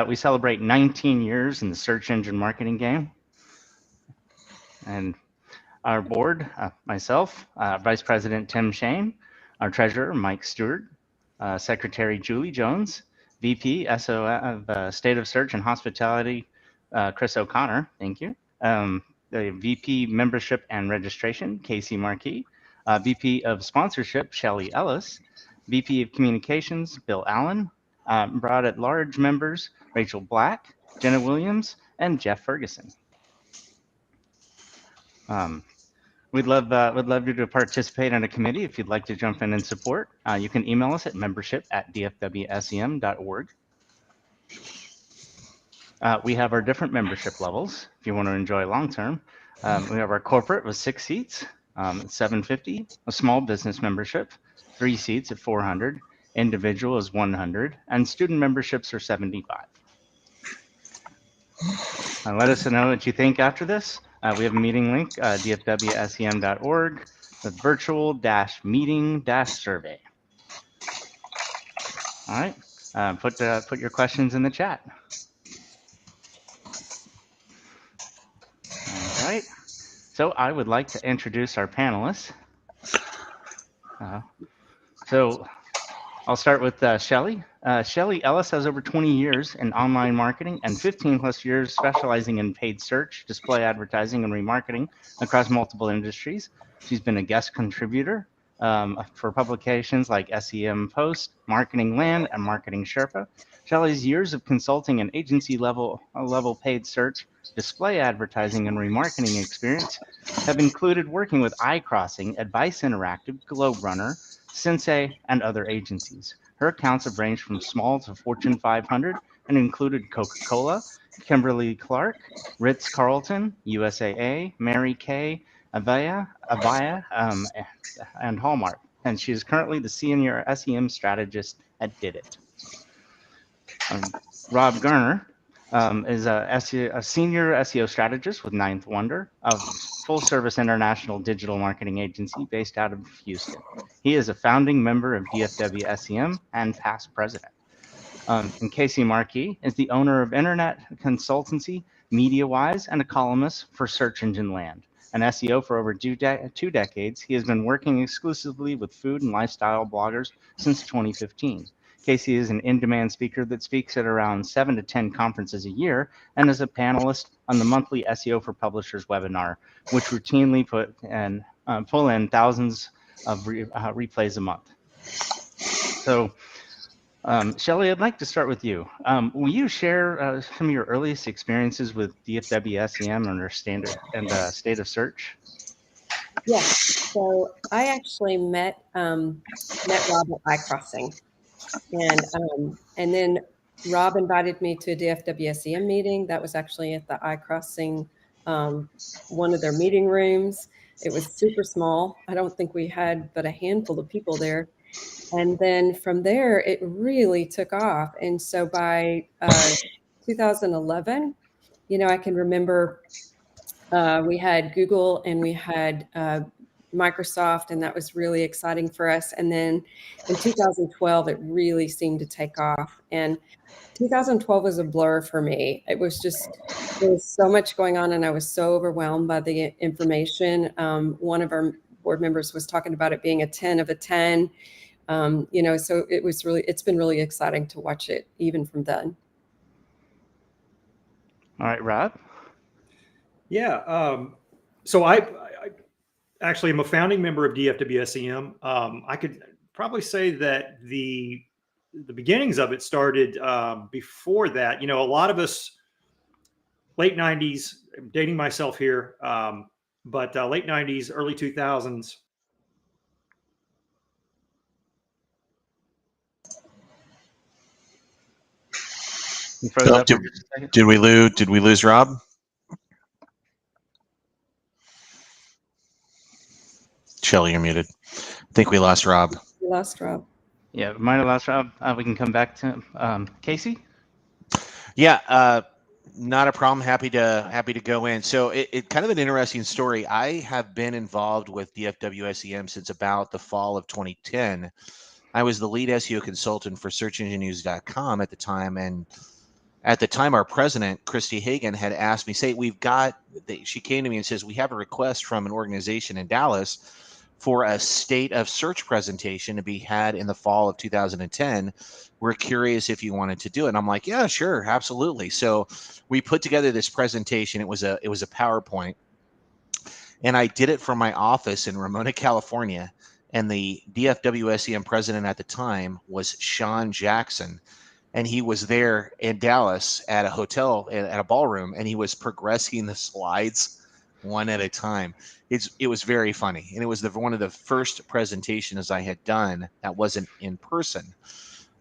We celebrate 19 years in the search engine marketing game. And our board, myself, Vice President Tim Shane, our treasurer, Mike Stewart, Secretary Julie Jones, VP SO of State of Search and Hospitality, Chris O'Connor, thank you. The VP Membership and Registration, Casey Markee, VP of Sponsorship, Shelley Ellis, VP of Communications, Bill Allen, brought at large members, Rachel Black, Jenna Williams, and Jeff Ferguson. We'd love you to participate in a committee. If you'd like to jump in and support, you can email us at membership@dfwsem.org. We have our different membership levels. If you want to enjoy long term, we have our corporate with 6 seats, $750. A small business membership, 3 seats at $400. Individual is $100, and student memberships are $75. Let us know what you think after this. We have a meeting link, dfwsem.org, with virtual-meeting-survey. All right, put your questions in the chat. All right, so I would like to introduce our panelists. So I'll start with Shelley. Shelley Ellis has over 20 years in online marketing and 15 plus years specializing in paid search, display advertising, and remarketing across multiple industries. She's been a guest contributor for publications like SEM Post, Marketing Land, and Marketing Sherpa. Shelley's years of consulting and agency level paid search, display advertising, and remarketing experience have included working with iCrossing, Advice Interactive, Globe Runner, Sensei, and other agencies. Her accounts have ranged from small to Fortune 500 and included Coca-Cola, Kimberly-Clark, Ritz-Carlton, USAA, Mary Kay, Avaya, and Hallmark. And she is currently the senior SEM strategist at Did It. Rob Garner is a senior SEO strategist with Ninth Wonder, a full-service international digital marketing agency based out of Houston. He is a founding member of DFW SEM and past president. And Casey Markee is the owner of internet consultancy, MediaWise, and a columnist for Search Engine Land. An SEO for over 2 decades, he has been working exclusively with food and lifestyle bloggers since 2015. Casey is an in-demand speaker that speaks at around 7 to 10 conferences a year and is a panelist on the monthly SEO for Publishers webinar, which routinely pull in thousands of replays a month. So, Shelley, I'd like to start with you. Will you share some of your earliest experiences with DFW SEM and State of Search? Yes. So I actually met Rob at iCrossing. And then Rob invited me to a DFW SEM meeting. That was actually at the iCrossing, one of their meeting rooms. It was super small. I don't think we had but a handful of people there. And then from there, it really took off. And so by 2011, I can remember we had Google and we had Microsoft, and that was really exciting for us. And then in 2012, it really seemed to take off. And 2012 was a blur for me. There was so much going on, and I was so overwhelmed by the information. One of our board members was talking about it being a 10 of a 10. So it's been really exciting to watch it even from then. All right, Rob. Yeah. So I actually am a founding member of DFW SEM. I could probably say that the beginnings of it started before that. A lot of us, late 90s, I'm dating myself here, but late 90s, early 2000s. Did we lose Rob? Shelley, you're muted. I think we lost Rob. We lost Rob. Yeah, we might have lost Rob. We can come back to Casey. Yeah, not a problem. Happy to go in. So it kind of an interesting story. I have been involved with DFW SEM since about the fall of 2010. I was the lead SEO consultant for SearchEngineNews.com at the time, and at the time, our president, Christy Hagan, had asked me, she came to me and says, we have a request from an organization in Dallas for a state of search presentation to be had in the fall of 2010. We're curious if you wanted to do it. And I'm like, yeah, sure, absolutely. So we put together this presentation. It was a PowerPoint, and I did it from my office in Ramona, California. And the DFW SEM president at the time was Sean Jackson. And he was there in Dallas at a hotel, at a ballroom, and he was progressing the slides one at a time. It was very funny. And it was one of the first presentations I had done that wasn't in person.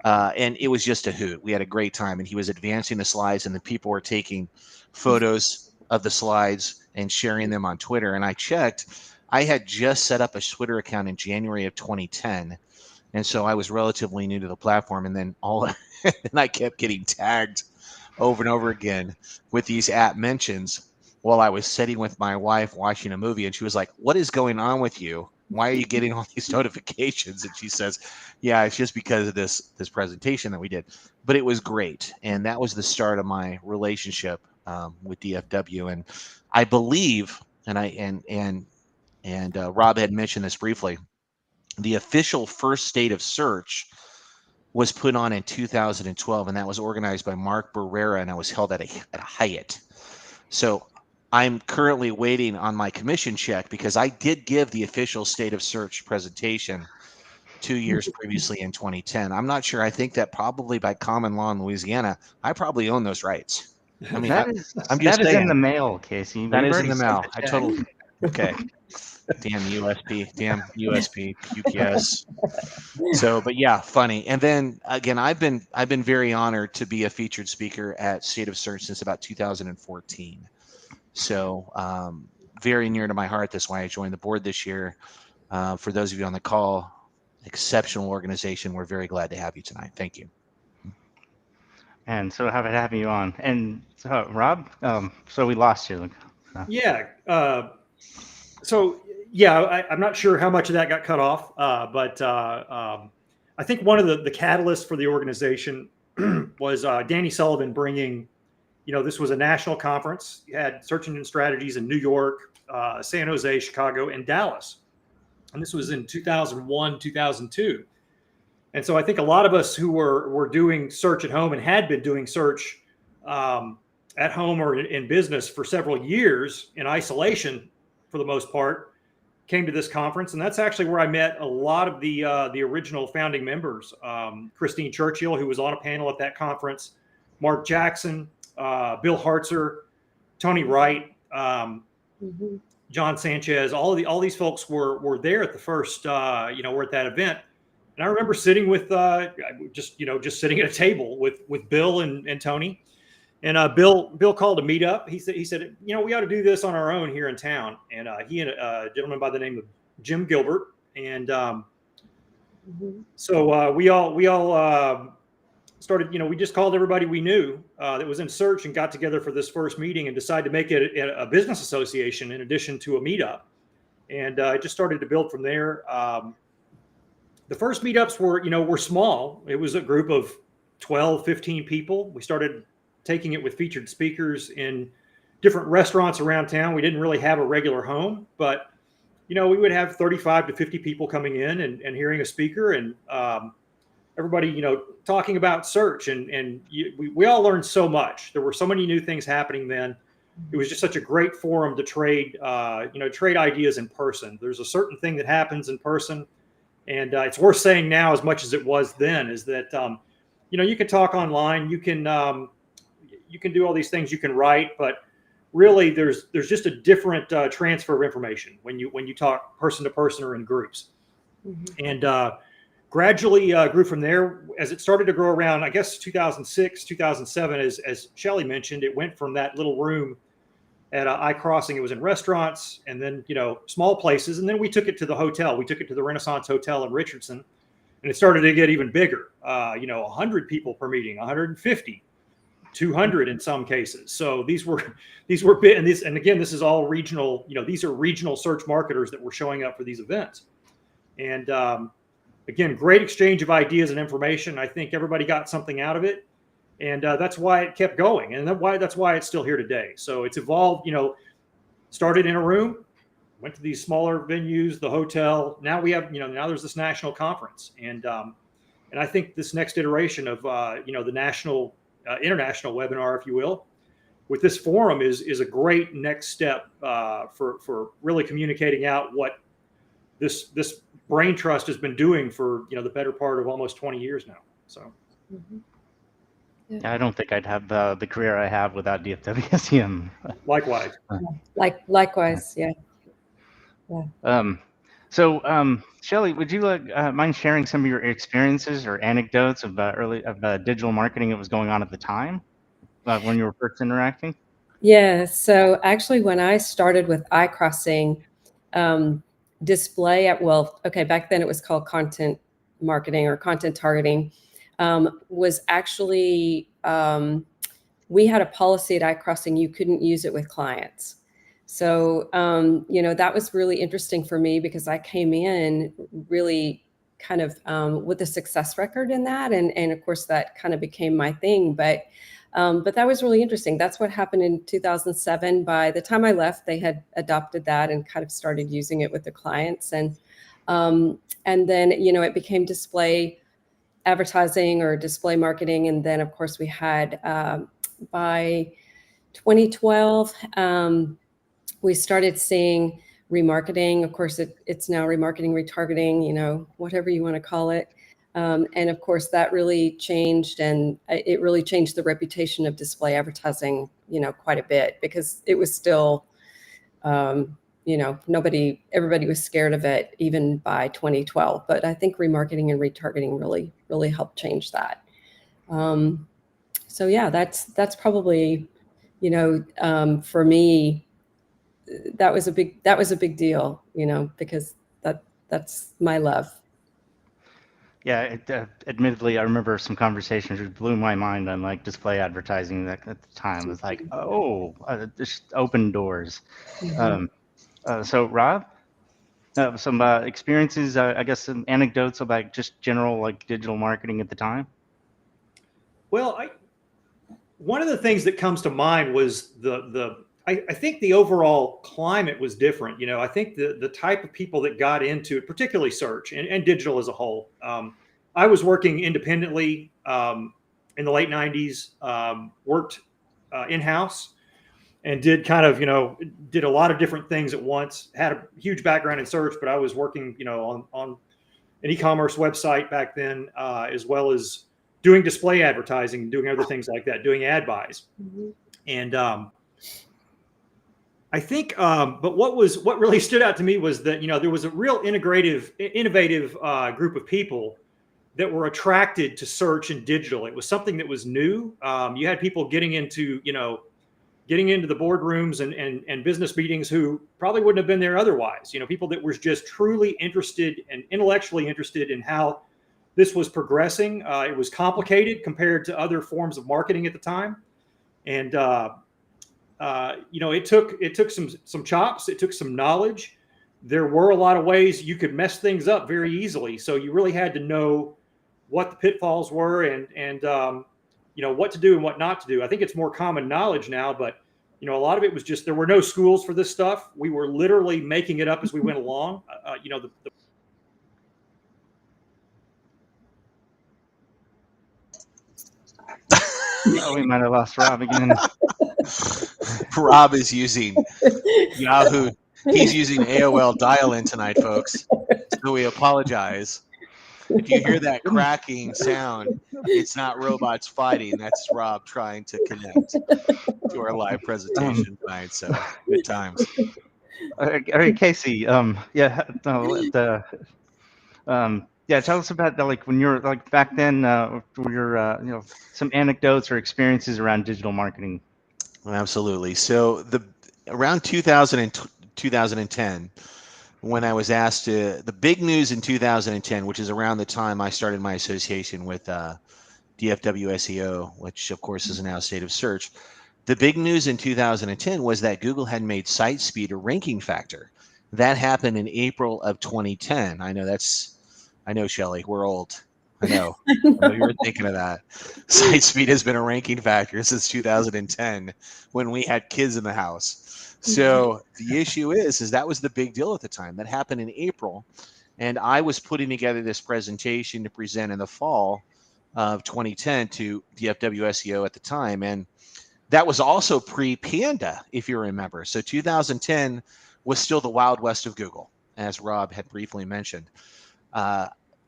And it was just a hoot. We had a great time, and he was advancing the slides, and the people were taking photos of the slides and sharing them on Twitter. And I checked, I had just set up a Twitter account in January of 2010. And so I was relatively new to the platform, and then and I kept getting tagged over and over again with these app mentions while I was sitting with my wife watching a movie. And she was like, what is going on with you? Why are you getting all these notifications? And she says, yeah, it's just because of this presentation that we did. But it was great. And that was the start of my relationship with DFW. And I believe, and Rob had mentioned this briefly, the official first state of search was put on in 2012, and that was organized by Mark Barrera, and I was held at a Hyatt. So I'm currently waiting on my commission check, because I did give the official state of search presentation 2 years previously in 2010. I'm not sure. I think that probably by common law in Louisiana, I probably own those rights. I mean, That is in the mail, Casey. That We've is in the already mail. sent I the check. totally okay. Damn USP, UPS. So, but yeah, funny. And then again, I've been very honored to be a featured speaker at State of Search since about 2014. So, very near to my heart. That's why I joined the board this year. For those of you on the call, exceptional organization. We're very glad to have you tonight. Thank you. And so happy to have you on. And so, Rob, so we lost you. Yeah. I'm not sure how much of that got cut off, but I think one of the catalysts for the organization was Danny Sullivan bringing, this was a national conference. You had search engine strategies in New York, San Jose, Chicago, and Dallas. And this was in 2001, 2002. And so I think a lot of us who were doing search at home and had been doing search at home or in business for several years in isolation, for the most part, came to this conference. And that's actually where I met a lot of the original founding members. Christine Churchill, who was on a panel at that conference, Mark Jackson, Bill Hartzer, Tony Wright, John Sanchez, all these folks were there at the first, were at that event. And I remember sitting with just sitting at a table with Bill and Tony. And Bill called a meetup. He said, we ought to do this on our own here in town. And he and a gentleman by the name of Jim Gilbert. And so we all started, we just called everybody we knew that was in search and got together for this first meeting and decided to make it a business association in addition to a meetup. And it just started to build from there. The first meetups were small. It was a group of 12, 15 people. We started taking it with featured speakers in different restaurants around town. We didn't really have a regular home, but, we would have 35 to 50 people coming in and hearing a speaker and everybody, talking about search. And we all learned so much. There were so many new things happening then. It was just such a great forum to trade ideas in person. There's a certain thing that happens in person. And it's worth saying now as much as it was then is that, you can talk online, you can do all these things, you can write, but really there's just a different transfer of information when you talk person to person or in groups. And gradually grew from there as it started to grow around, I guess, 2006, 2007, as Shelley mentioned, it went from that little room at iCrossing. It was in restaurants and then, small places. And then we took it to the hotel. We took it to the Renaissance Hotel in Richardson, and it started to get even bigger, 100 people per meeting, 150, 200 in some cases. So these were big. And again, this is all regional, these are regional search marketers that were showing up for these events. And again, great exchange of ideas and information. I think everybody got something out of it. And that's why it kept going, and that's why it's still here today. So it's evolved. Started in a room, went to these smaller venues, the hotel. Now we have, now there's this national conference, and I think this next iteration of the national, international webinar, if you will, with this forum is a great next step for really communicating out what this brain trust has been doing for the better part of almost 20 years now. So. Mm-hmm. Yeah, I don't think I'd have the career I have without DFW-SEM. Likewise. Likewise, yeah. Shelley, would you mind sharing some of your experiences or anecdotes of digital marketing that was going on at the time when you were first interacting? Yeah. So actually, when I started with iCrossing, back then it was called content marketing or content targeting. Was actually, we had a policy at iCrossing, you couldn't use it with clients. So, that was really interesting for me because I came in really kind of with a success record in that. And of course, that kind of became my thing. But that was really interesting. That's what happened in 2007. By the time I left, they had adopted that and kind of started using it with the clients. And then, it became display advertising or display marketing. And then, of course, we had by 2012, we started seeing remarketing. Of course, it's now remarketing, retargeting, whatever you want to call it. And of course, that really changed, and it really changed the reputation of display advertising, quite a bit, because it was still, everybody was scared of it even by 2012. But I think remarketing and retargeting really, really helped change that. So yeah, that's probably, for me, that was a big deal, because that's my love. Yeah, admittedly, I remember some conversations which blew my mind on like display advertising at the time. It was like, just open doors. Mm-hmm. So Rob, some experiences, I guess some anecdotes about just general like digital marketing at the time. Well, one of the things that comes to mind was I think the overall climate was different. I think the type of people that got into it, particularly search and digital as a whole. I was working independently in the late 90s, worked in-house and did kind of, did a lot of different things at once, had a huge background in search, but I was working, on an e-commerce website back then, as well as doing display advertising, doing other things like that, doing ad buys. Mm-hmm. And I think, but what really stood out to me was that, there was a real innovative group of people that were attracted to search and digital. It was something that was new. You had people getting into the boardrooms and business meetings who probably wouldn't have been there otherwise. People that were just truly interested and intellectually interested in how this was progressing. It was complicated compared to other forms of marketing at the time. And, it took some chops. It took some knowledge. There were a lot of ways you could mess things up very easily. So you really had to know what the pitfalls were and what to do and what not to do. I think it's more common knowledge now, but a lot of it was just, there were no schools for this stuff. We were literally making it up as we went along. Oh, we might have lost Rob again. Rob is using Yahoo. He's using AOL dial-in tonight, folks. So we apologize. If you hear that cracking sound, it's not robots fighting. That's Rob trying to connect to our live presentation tonight. So good times. All right, Casey. Tell us about like when you're like back then. Your some anecdotes or experiences around digital marketing. Absolutely. So around 2010. When I was asked the big news in 2010, which is around the time I started my association with DFW SEO, which of course is now State of Search. The big news in 2010 was that Google had made site speed a ranking factor. That happened in April of 2010. I know, Shelley, we're old. I know you were thinking of that. Site speed has been a ranking factor since 2010 when we had kids in the house. So the issue is that was the big deal at the time. That happened in April. And I was putting together this presentation to present in the fall of 2010 to DFW SEO at the time. And that was also pre-Panda, if you remember. So 2010 was still the Wild West of Google, as Rob had briefly mentioned.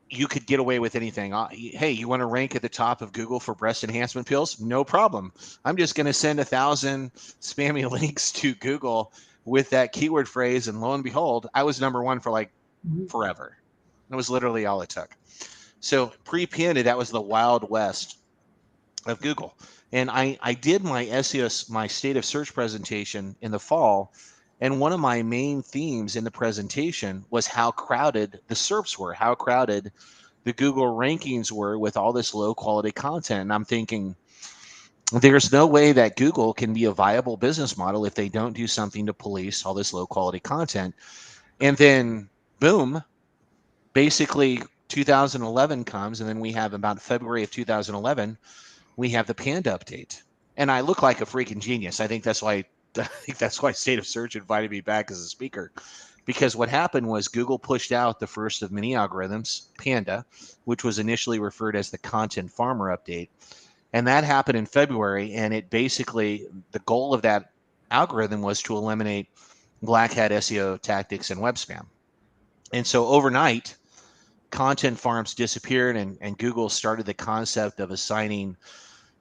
You could get away with anything. Hey, you want to rank at the top of Google for breast enhancement pills? No problem. I'm just going to send 1,000 spammy links to Google with that keyword phrase. And lo and behold, I was number one for like forever. That was literally all it took. So pre-Panda, that was the Wild West of Google. And I did my SEO, my state of search presentation in the fall. And one of my main themes in the presentation was how crowded the SERPs were, how crowded the Google rankings were with all this low quality content. And I'm thinking, there's no way that Google can be a viable business model if they don't do something to police all this low quality content. And then boom, basically 2011 comes, and then we have about February of 2011, we have the Panda update. And I look like a freaking genius. I think that's why State of Search invited me back as a speaker, because what happened was Google pushed out the first of many algorithms, Panda, which was initially referred as the Content Farmer update. And that happened in February. And it basically, the goal of that algorithm was to eliminate black hat SEO tactics and web spam. And so overnight, content farms disappeared, and Google started the concept of assigning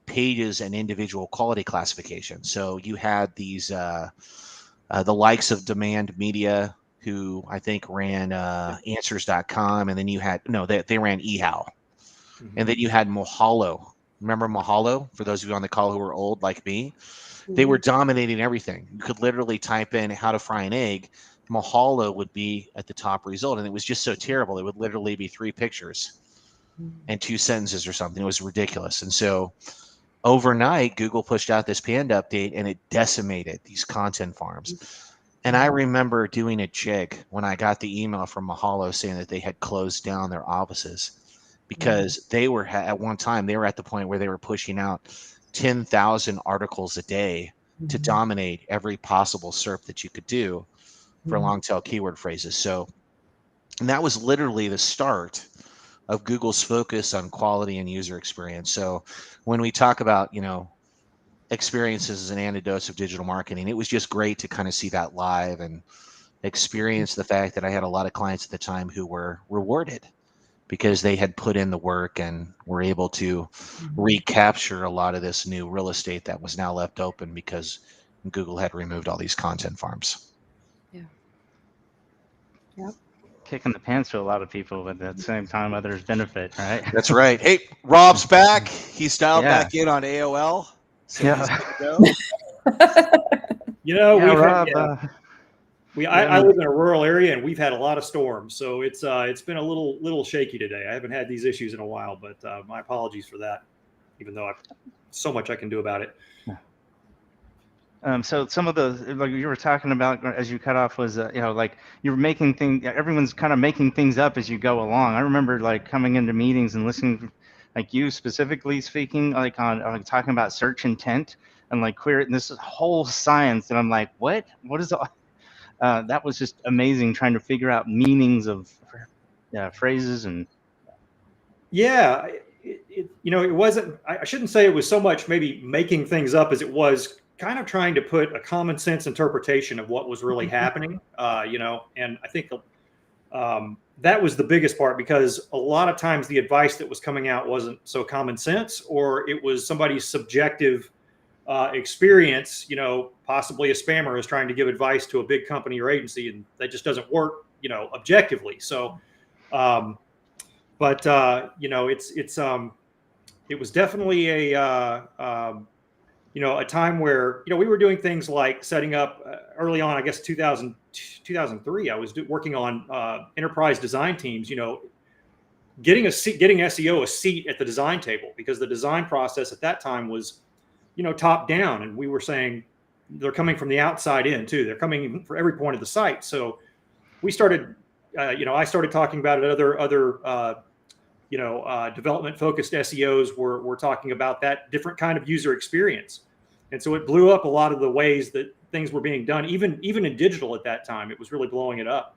pages and individual quality classification. So you had these the likes of Demand Media, who I think ran answers.com, and then you had they ran eHow. And then you had Mahalo. Remember Mahalo? For those of you on the call who are old like me, they were dominating everything. You could literally type in how to fry an egg. Mahalo would be at the top result, and it was just so terrible. It would literally be 3 pictures and 2 sentences or something. It was ridiculous. And so overnight, Google pushed out this Panda update, and it decimated these content farms. And I remember doing a jig when I got the email from Mahalo saying that they had closed down their offices, because they were at one time, they were at the point where they were pushing out 10,000 articles a day to dominate every possible SERP that you could do for long tail keyword phrases. So, and that was literally the start of Google's focus on quality and user experience. So when we talk about, experiences as an antidote of digital marketing, it was just great to kind of see that live and experience the fact that I had a lot of clients at the time who were rewarded because they had put in the work and were able to recapture a lot of this new real estate that was now left open because Google had removed all these content farms. Kicking the pants to a lot of people, but at the same time, others benefit, right? That's right. Hey, Rob's back. He's dialed back in on AOL. So he's good to go. Rob, I live in a rural area, and we've had a lot of storms, so it's been a little shaky today. I haven't had these issues in a while, but my apologies for that, even though I've so much I can do about it. So some of the, like you were talking about as you cut off was, like you were making things, everyone's kind of making things up as you go along. I remember like coming into meetings and listening, like you specifically speaking, like on talking about search intent and like query, this whole science. And I'm like, what is all? That was just amazing, trying to figure out meanings of phrases and. Yeah, it wasn't, I shouldn't say it was so much maybe making things up as it was kind of trying to put a common sense interpretation of what was really happening, and I think that was the biggest part, because a lot of times the advice that was coming out wasn't so common sense, or it was somebody's subjective experience, possibly a spammer is trying to give advice to a big company or agency, and that just doesn't work, objectively. So, it was definitely a time where, we were doing things like setting up early on, I guess 2003, I was working on enterprise design teams, getting SEO a seat at the design table, because the design process at that time was, top down. And we were saying they're coming from the outside in too. They're coming for every point of the site. So we started, I started talking about it at other development focused SEOs were talking about that different kind of user experience. And so it blew up a lot of the ways that things were being done, even in digital at that time. It was really blowing it up.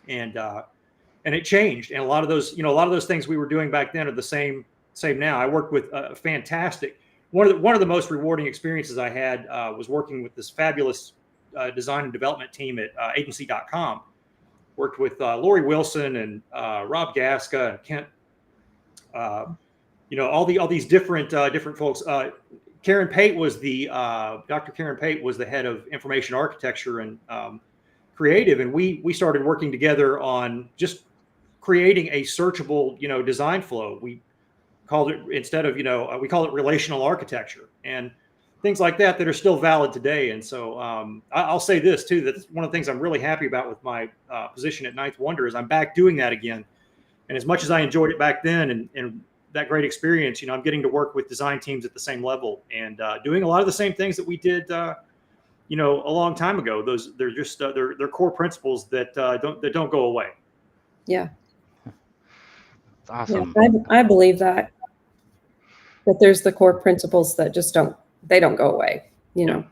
And it changed. And a lot of those things we were doing back then are the same now. I worked with a fantastic, one of the most rewarding experiences I had was working with this fabulous design and development team at agency.com. Worked with Lori Wilson and Rob Gaska and Kent, all these different folks. Karen Pate was Dr. Karen Pate was the head of information architecture and creative, and we started working together on just creating a searchable, design flow. We called it, instead of, we call it relational architecture and things like that are still valid today. And so I'll say this too, that one of the things I'm really happy about with my position at Ninth Wonder is I'm back doing that again. And as much as I enjoyed it back then and that great experience, I'm getting to work with design teams at the same level and doing a lot of the same things that we did, a long time ago. They're just they're core principles that don't go away. Yeah. It's awesome. Yeah, I believe that there's the core principles that just don't go away, Yeah.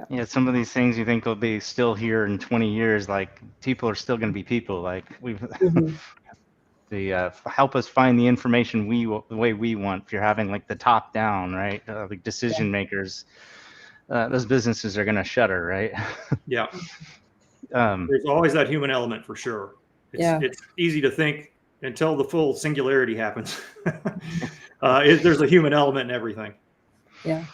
Yeah, some of these things you think will be still here in 20 years, like people are still going to be people. Like we've help us find the information the way we want. If you're having like the top down, right? Like decision makers, those businesses are going to shutter, right? Yeah. There's always that human element for sure. It's easy to think until the full singularity happens. There's a human element in everything. Yeah.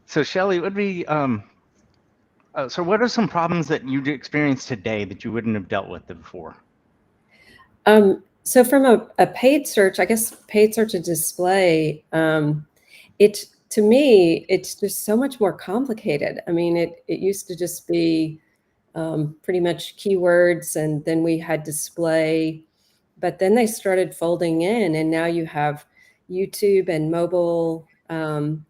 So Shelley, it would be, so what are some problems that you experience today that you wouldn't have dealt with before? So from a paid search, I guess paid search and display, to me, it's just so much more complicated. I mean, it used to just be pretty much keywords, and then we had display, but then they started folding in, and now you have YouTube and mobile. Then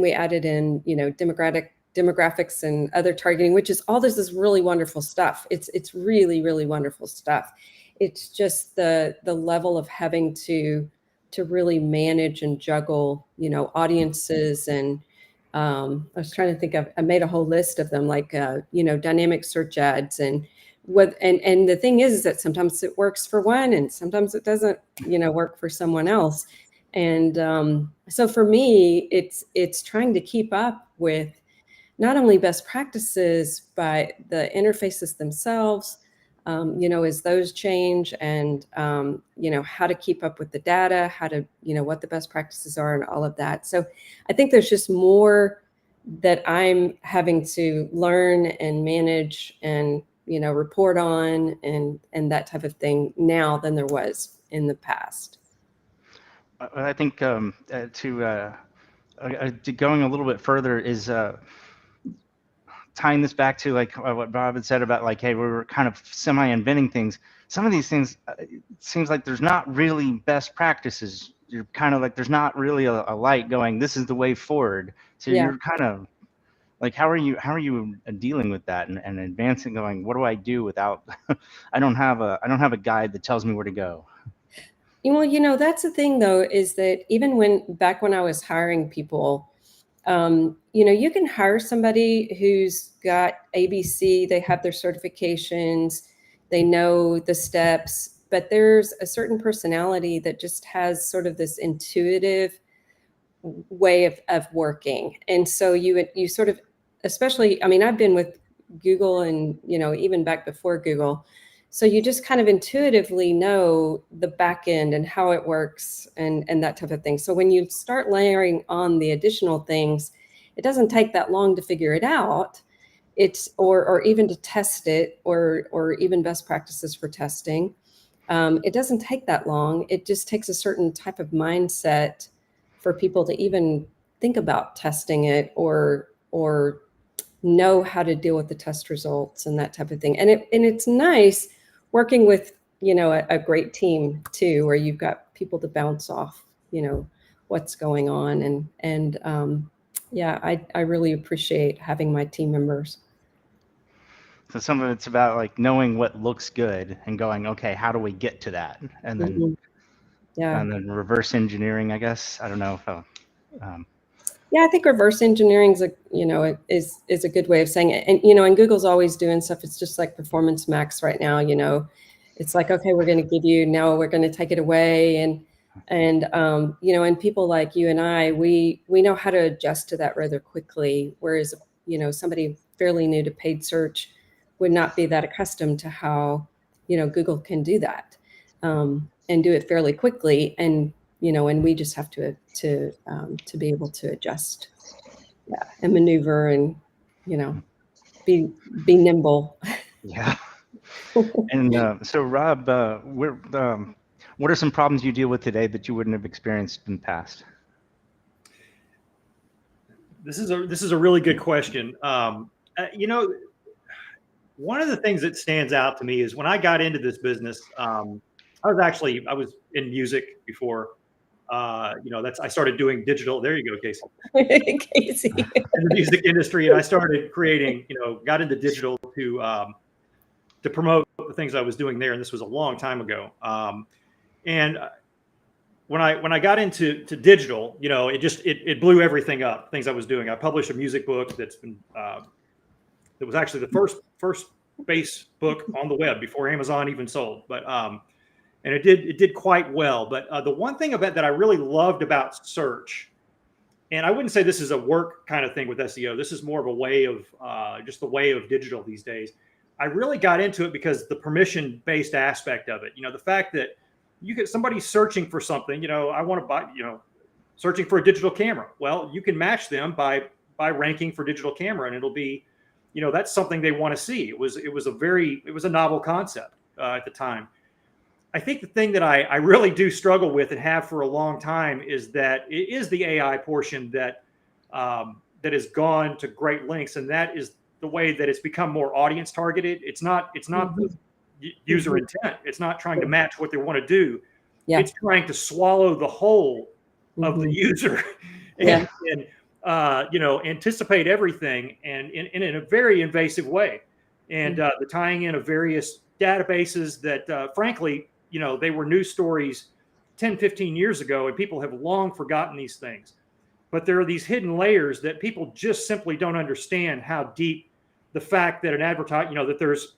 we added in, demographics and other targeting, which is all this is really wonderful stuff. It's really, really wonderful stuff. It's just the level of having to really manage and juggle, audiences. And I was trying to think of, I made a whole list of them, like, dynamic search ads and and the thing is that sometimes it works for one and sometimes it doesn't, work for someone else. And so for me, it's trying to keep up with not only best practices, but the interfaces themselves, as those change, and, how to keep up with the data, how to, what the best practices are and all of that. So I think there's just more that I'm having to learn and manage and, report on and that type of thing now than there was in the past. I think to going a little bit further is tying this back to like what Bob had said about like, hey, we were kind of semi-inventing things. Some of these things, it seems like there's not really best practices. You're kind of like, there's not really a light going, this is the way forward. So you're kind of like, how are you dealing with that and advancing, going, what do I do without, I don't have a guide that tells me where to go. Well, that's the thing though, is that even back when I was hiring people, you can hire somebody who's got ABC, they have their certifications, they know the steps, but there's a certain personality that just has sort of this intuitive way of working. And so you sort of, especially, I mean, I've been with Google and, even back before Google. So you just kind of intuitively know the back end and how it works and that type of thing. So when you start layering on the additional things, it doesn't take that long to figure it out. It's or even to test it or even best practices for testing. It doesn't take that long. It just takes a certain type of mindset for people to even think about testing it or know how to deal with the test results and that type of thing. And it's nice working with, a great team too, where you've got people to bounce off, what's going on. And I really appreciate having my team members. So some of it's about like knowing what looks good and going, okay, how do we get to that? And then Yeah. and then reverse engineering, I guess. I don't know if Yeah, I think reverse engineering is is a good way of saying it. And and Google's always doing stuff. It's just like Performance Max right now. It's like, okay, we're going to give you, now we're going to take it away, and and people like you and I, we know how to adjust to that rather quickly. Whereas somebody fairly new to paid search would not be that accustomed to how Google can do that, and do it fairly quickly. And we just have to be able to adjust, yeah, and maneuver, and be nimble. yeah. And so, Rob, what are some problems you deal with today that you wouldn't have experienced in the past? This is a really good question. One of the things that stands out to me is when I got into this business, I was in music before. I started doing digital. There you go, Casey. Casey. In the music industry, and I started creating. Got into digital to promote the things I was doing there, and this was a long time ago. And when I got into digital, it blew everything up. Things I was doing. I published a music book that was actually the first base book on the web before Amazon even sold. But and it did quite well. But the one thing about that I really loved about search, and I wouldn't say this is a work kind of thing with SEO. This is more of a way of just the way of digital these days. I really got into it because the permission-based aspect of it. The fact that you get somebody searching for something. I want to buy. Searching for a digital camera. Well, you can match them by ranking for digital camera, and it'll be, that's something they want to see. It was a novel concept at the time. I think the thing that I really do struggle with and have for a long time is that it is the AI portion that has gone to great lengths, and that is the way that it's become more audience targeted. It's not the user intent. It's not trying to match what they want to do. Yeah. It's trying to swallow the whole of the user and anticipate everything and in a very invasive way. And the tying in of various databases that frankly, they were news stories 10, 15 years ago, and people have long forgotten these things. But there are these hidden layers that people just simply don't understand how deep the fact that an that there's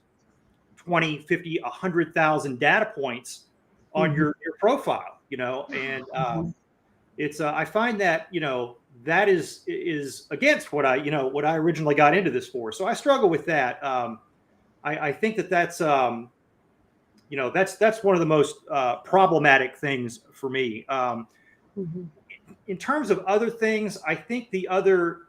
20, 50, 100,000 data points on your profile, and it's I find that, that is against what I originally got into this for. So I struggle with that. I think that's one of the most problematic things for me. In terms of other things, I think the other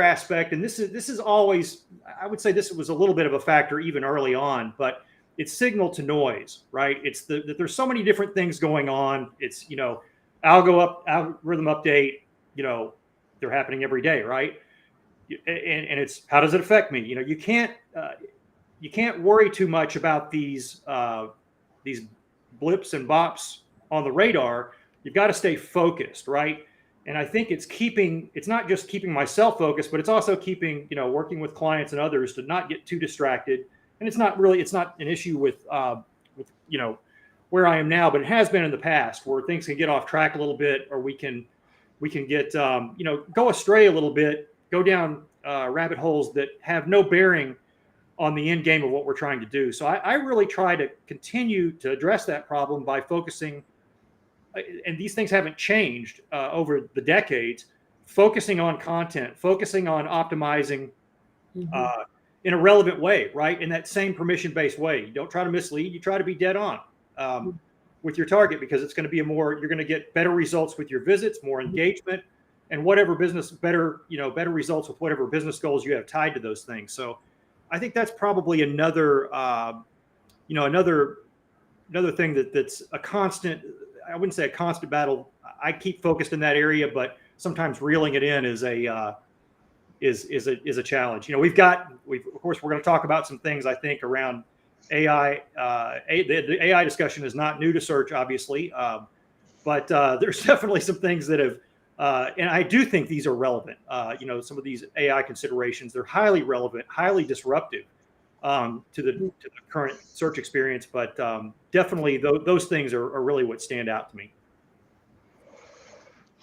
aspect, and this is always, I would say this was a little bit of a factor even early on, but it's signal to noise, right? It's that there's so many different things going on. It's, algorithm update, they're happening every day, right? And it's, how does it affect me? You can't worry too much about these blips and bops on the radar. You've got to stay focused, right? And I think it's not just keeping myself focused, but it's also keeping, working with clients and others to not get too distracted. And it's not an issue with where I am now, but it has been in the past where things can get off track a little bit, or we can get, go astray a little bit, go down rabbit holes that have no bearing on the end game of what we're trying to do. So I really try to continue to address that problem by focusing, and these things haven't changed over the decades, focusing on content, focusing on optimizing in a relevant way, right? In that same permission-based way. You don't try to mislead, you try to be dead on with your target, because it's going to be you're going to get better results with your visits, more engagement, and better results with whatever business goals you have tied to those things. So I think that's probably another thing that's a constant, I wouldn't say a constant battle. I keep focused in that area, but sometimes reeling it in is a challenge. Of course, we're going to talk about some things I think around AI. The AI discussion is not new to search, obviously, but there's definitely some things that have, and I do think these are relevant. Some of these AI considerations, they're highly relevant, highly disruptive, to the current search experience. But definitely those things are really what stand out to me.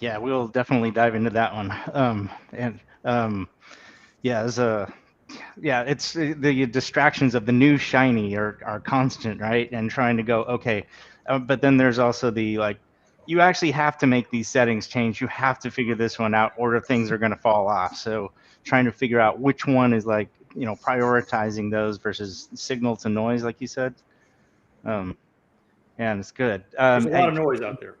Yeah, we'll definitely dive into that one. And yeah, as a yeah, it's the distractions of the new shiny are constant, right? And trying to go, okay, but then there's also the like, you actually have to make these settings change. You have to figure this one out, or things are going to fall off. So trying to figure out which one is like, prioritizing those versus signal to noise, like you said. And it's good. There's a lot of noise out there.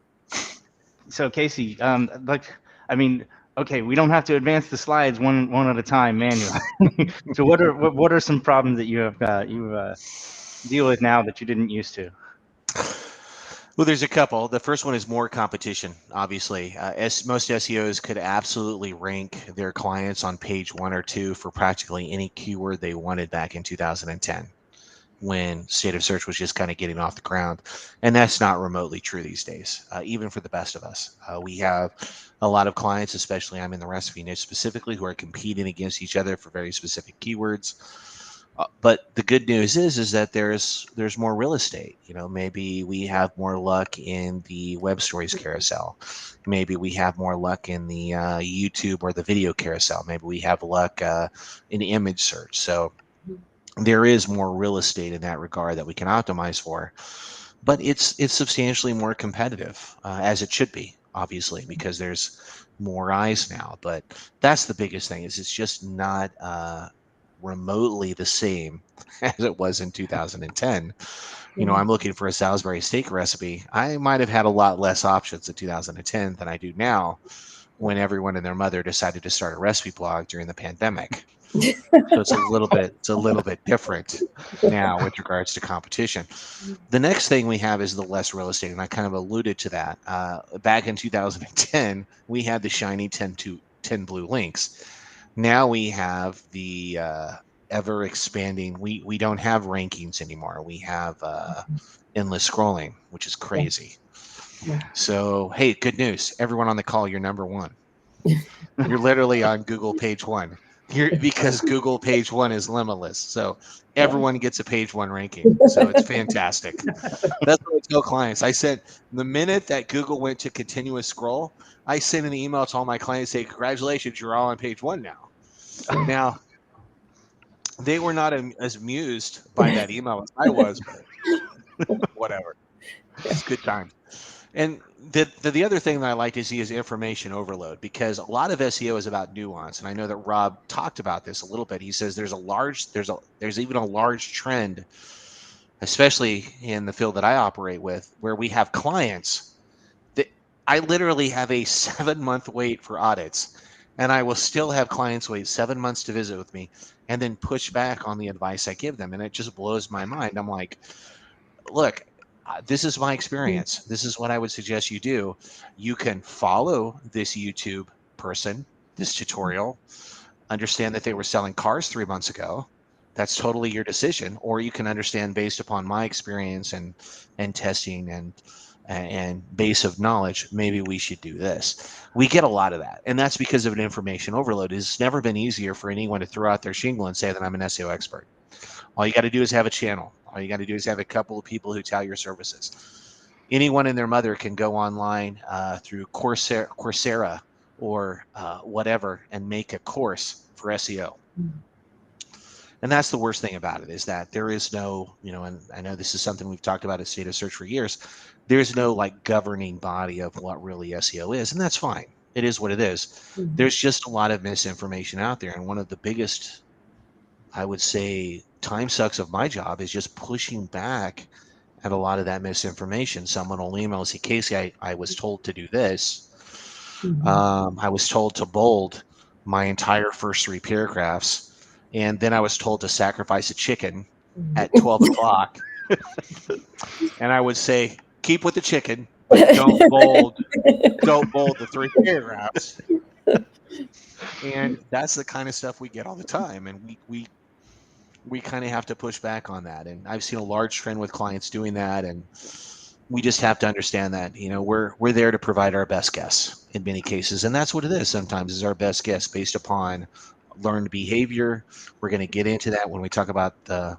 So Casey, I mean, okay, we don't have to advance the slides one at a time manually. So what are some problems that you deal with now that you didn't used to? Well, there's a couple. The first one is more competition, obviously. Most SEOs could absolutely rank their clients on page 1 or 2 for practically any keyword they wanted back in 2010, when state of search was just kind of getting off the ground. And that's not remotely true these days, even for the best of us. We have a lot of clients, especially I'm in the recipe niche specifically, who are competing against each other for very specific keywords. But the good news is that there's more real estate. Maybe we have more luck in the web stories carousel. Maybe we have more luck in the YouTube or the video carousel. Maybe we have luck in image search. So there is more real estate in that regard that we can optimize for. But it's substantially more competitive, as it should be, obviously, because there's more eyes now. But that's the biggest thing, is it's just not remotely the same as it was in 2010. I'm looking for a Salisbury steak recipe. I might have had a lot less options in 2010 than I do now, when everyone and their mother decided to start a recipe blog during the pandemic. So it's a little bit different now with regards to competition. The next thing we have is the less real estate, and I kind of alluded to that. Back in 2010, we had the shiny 10 blue links. Now we have the ever expanding. We don't have rankings anymore. We have endless scrolling, which is crazy. So hey, good news, everyone on the call, you're number 1. You're literally on Google page 1. Because Google page 1 is limitless. So everyone gets a page 1 ranking. So it's fantastic. That's what I tell clients. I said, the minute that Google went to continuous scroll, I sent an email to all my clients saying, congratulations, you're all on page 1 now. Now, they were not as amused by that email as I was, but whatever. It's good time. And the other thing that I like to see is information overload, because a lot of SEO is about nuance. And I know that Rob talked about this a little bit. He says there's even a large trend, especially in the field that I operate with, where we have clients that I literally have a 7-month wait for audits, and I will still have clients wait 7 months to visit with me and then push back on the advice I give them. And it just blows my mind. I'm like, look, this is my experience. This is what I would suggest you do. You can follow this YouTube person, this tutorial, understand that they were selling cars 3 months ago. That's totally your decision. Or you can understand, based upon my experience and testing and base of knowledge, maybe we should do this. We get a lot of that. And that's because of an information overload. It's never been easier for anyone to throw out their shingle and say that I'm an SEO expert. All you got to do is have a channel. All you got to do is have a couple of people who tout your services. Anyone and their mother can go online through Coursera or whatever and make a course for SEO. And that's the worst thing about it, is that there is no, and I know this is something we've talked about at State of Search for years, there's no like governing body of what really SEO is. And that's fine. It is what it is. There's just a lot of misinformation out there. And one of the biggest, I would say, time sucks of my job is just pushing back at a lot of that misinformation. Someone will email and say, Casey, I was told to do this. I was told to bold my entire first 3 paragraphs. And then I was told to sacrifice a chicken at 12 o'clock. And I would say, keep with the chicken, but don't bold the 3 paragraphs. And that's the kind of stuff we get all the time. And we kind of have to push back on that. And I've seen a large trend with clients doing that. And we just have to understand that, we're there to provide our best guess in many cases. And that's what it is sometimes, is our best guess based upon learned behavior. We're going to get into that when we talk about the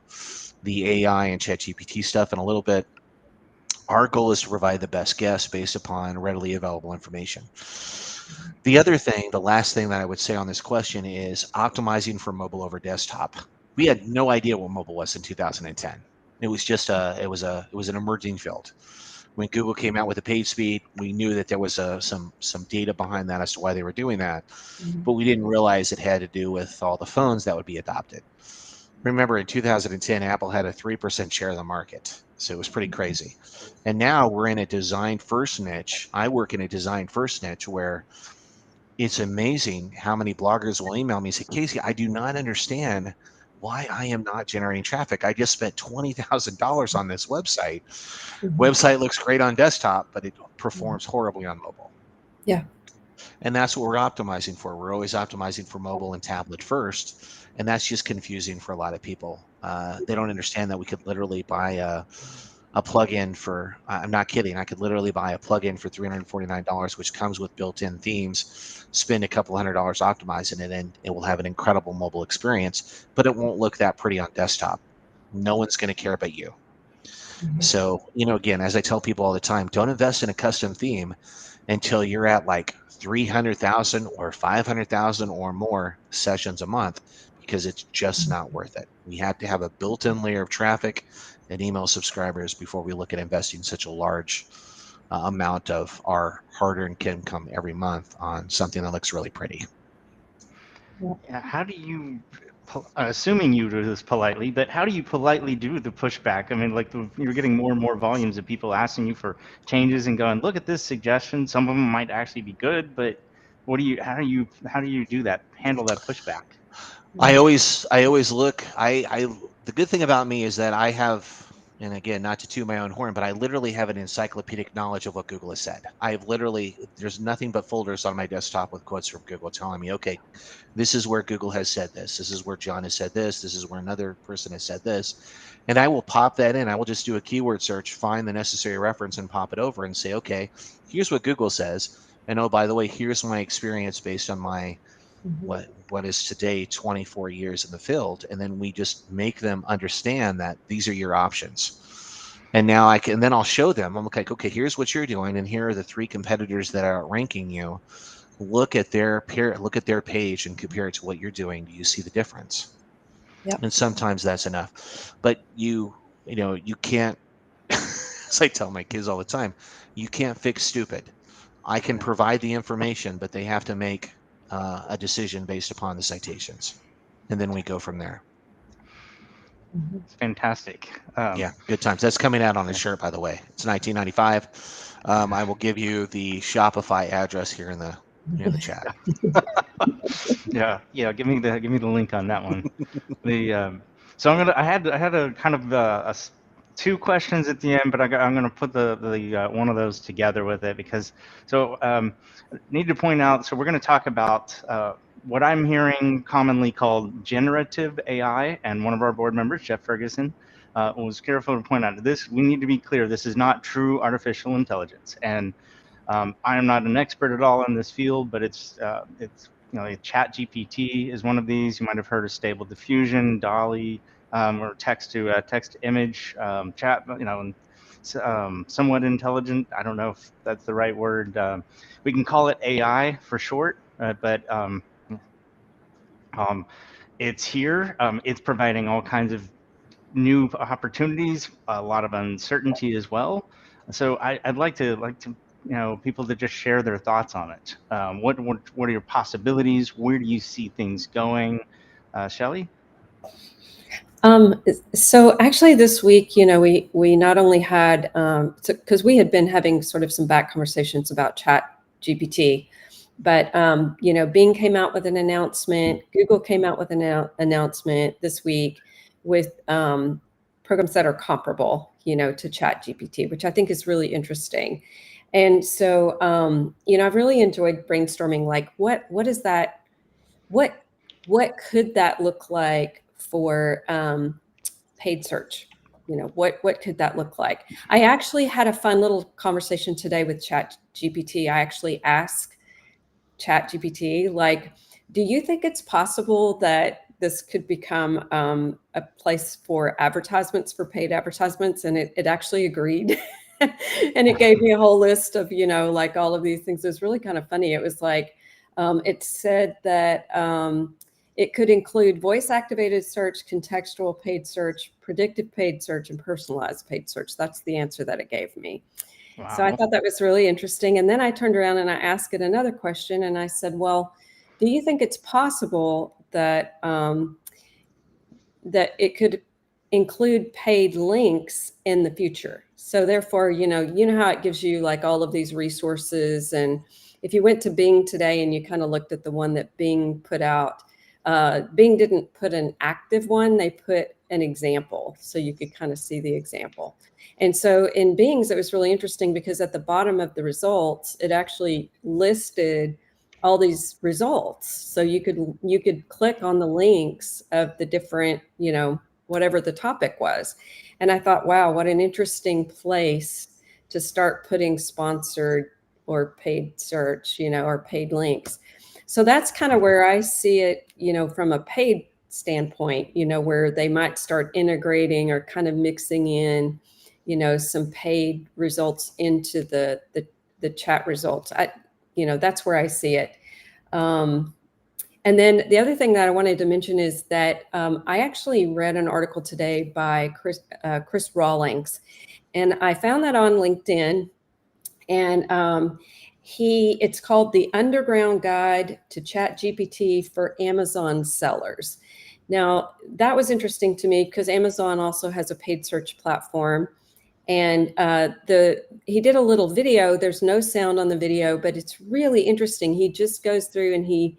AI and ChatGPT stuff in a little bit. Our goal is to provide the best guess based upon readily available information. The other thing, the last thing that I would say on this question is optimizing for mobile over desktop. We had no idea what mobile was in 2010. It was just it was an emerging field. When Google came out with the page speed, we knew that there was some data behind that as to why they were doing that, but we didn't realize it had to do with all the phones that would be adopted. Remember, in 2010, Apple had a 3% share of the market, so it was pretty crazy. And now we're in a design first niche. I work in a design first niche where it's amazing how many bloggers will email me and say, Casey, I do not understand why I am not generating traffic. I just spent $20,000 on this website. Website looks great on desktop, but it performs horribly on mobile. Yeah. And that's what we're optimizing for. We're always optimizing for mobile and tablet first. And that's just confusing for a lot of people. They don't understand that we could literally buy a plugin for, I'm not kidding, I could literally buy a plugin for $349, which comes with built-in themes, spend a couple $100 optimizing it, and it will have an incredible mobile experience, but it won't look that pretty on desktop. No one's going to care but you. So, again, as I tell people all the time, don't invest in a custom theme until you're at like 300,000 or 500,000 or more sessions a month, because it's just not worth it. We have to have a built-in layer of traffic and email subscribers before we look at investing such a large amount of our hard-earned income every month on something that looks really pretty. Yeah, how do you, assuming you do this politely, but how do you politely do the pushback? I mean, like you're getting more and more volumes of people asking you for changes and going, look at this suggestion. Some of them might actually be good, but how do you do that? Handle that pushback? I always look. The good thing about me is that I have, and again, not to toot my own horn, but I literally have an encyclopedic knowledge of what Google has said. There's nothing but folders on my desktop with quotes from Google telling me, okay, this is where Google has said this. This is where John has said this. This is where another person has said this. And I will pop that in. I will just do a keyword search, find the necessary reference, and pop it over and say, okay, here's what Google says. And oh, by the way, here's my experience based on my what is today 24 years in the field. And then we just make them understand that these are your options. And now then I'll show them. I'm like, okay, here's what you're doing, and here are the 3 competitors that are outranking you. Look at their page and compare it to what you're doing. Do you see the difference? Yep. And sometimes that's enough. But you can't, as I tell my kids all the time, you can't fix stupid. I can provide the information, but they have to make a decision based upon the citations, and then we go from there. It's fantastic. Yeah, good times. That's coming out on a shirt, by the way. It's 1995. I will give you the Shopify address here in the chat. Yeah. Give me the link on that one. So I had a kind of 2 questions at the end, but I'm gonna put the one of those together with it because need to point out. So we're gonna talk about what I'm hearing commonly called generative AI, and one of our board members, Jeff Ferguson, was careful to point out this. We need to be clear. This is not true artificial intelligence, and I am not an expert at all in this field, but it's ChatGPT is one of these. You might have heard of Stable Diffusion, DALL-E, or text to image chat. And somewhat intelligent. I don't know if that's the right word. We can call it AI for short, but it's here. It's providing all kinds of new opportunities, a lot of uncertainty as well. So I'd like to people to just share their thoughts on it. What are your possibilities? Where do you see things going? Shelley? So actually this week, we not only had, because we had been having sort of some back conversations about Chat GPT, but, Bing came out with an announcement. Google came out with an announcement this week with programs that are comparable, to Chat GPT, which I think is really interesting. And so, I've really enjoyed brainstorming, like, what is that? What could that look like for paid search? What could that look like? I actually had a fun little conversation today with Chat GPT. I actually asked ChatGPT. Like, do you think it's possible that this could become a place for advertisements, for paid advertisements? And it actually agreed. And it gave me a whole list of, like all of these things. It was really kind of funny. It was like, it said that it could include voice activated search, contextual paid search, predictive paid search, and personalized paid search. That's the answer that it gave me. Wow. So I thought that was really interesting. And then I turned around and I asked it another question, and I said, well, do you think it's possible that that it could include paid links in the future? So therefore, you know how it gives you like all of these resources. And if you went to Bing today and you kind of looked at the one that Bing put out, Bing didn't put an active one, they put an example. So you could kind of see the example. And so in Bing's, it was really interesting because at the bottom of the results, it actually listed all these results. So you could click on the links of the different, whatever the topic was. And I thought, wow, what an interesting place to start putting sponsored or paid search, or paid links. So that's kind of where I see it, from a paid standpoint, where they might start integrating or kind of mixing in, some paid results into the chat results. That's where I see it. And then the other thing that I wanted to mention is that I actually read an article today by Chris Rawlings, and I found that on LinkedIn. And it's called The Underground Guide to ChatGPT for Amazon Sellers. Now, that was interesting to me because Amazon also has a paid search platform. And he did a little video. There's no sound on the video, but it's really interesting. He just goes through and he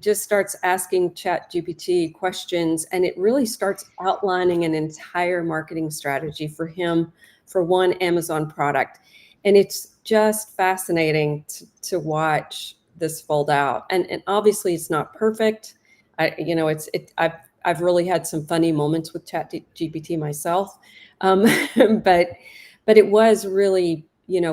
just starts asking ChatGPT questions, and it really starts outlining an entire marketing strategy for him for one Amazon product. And it's just fascinating to watch this fold out. And obviously it's not perfect. I've really had some funny moments with ChatGPT myself. But it was really,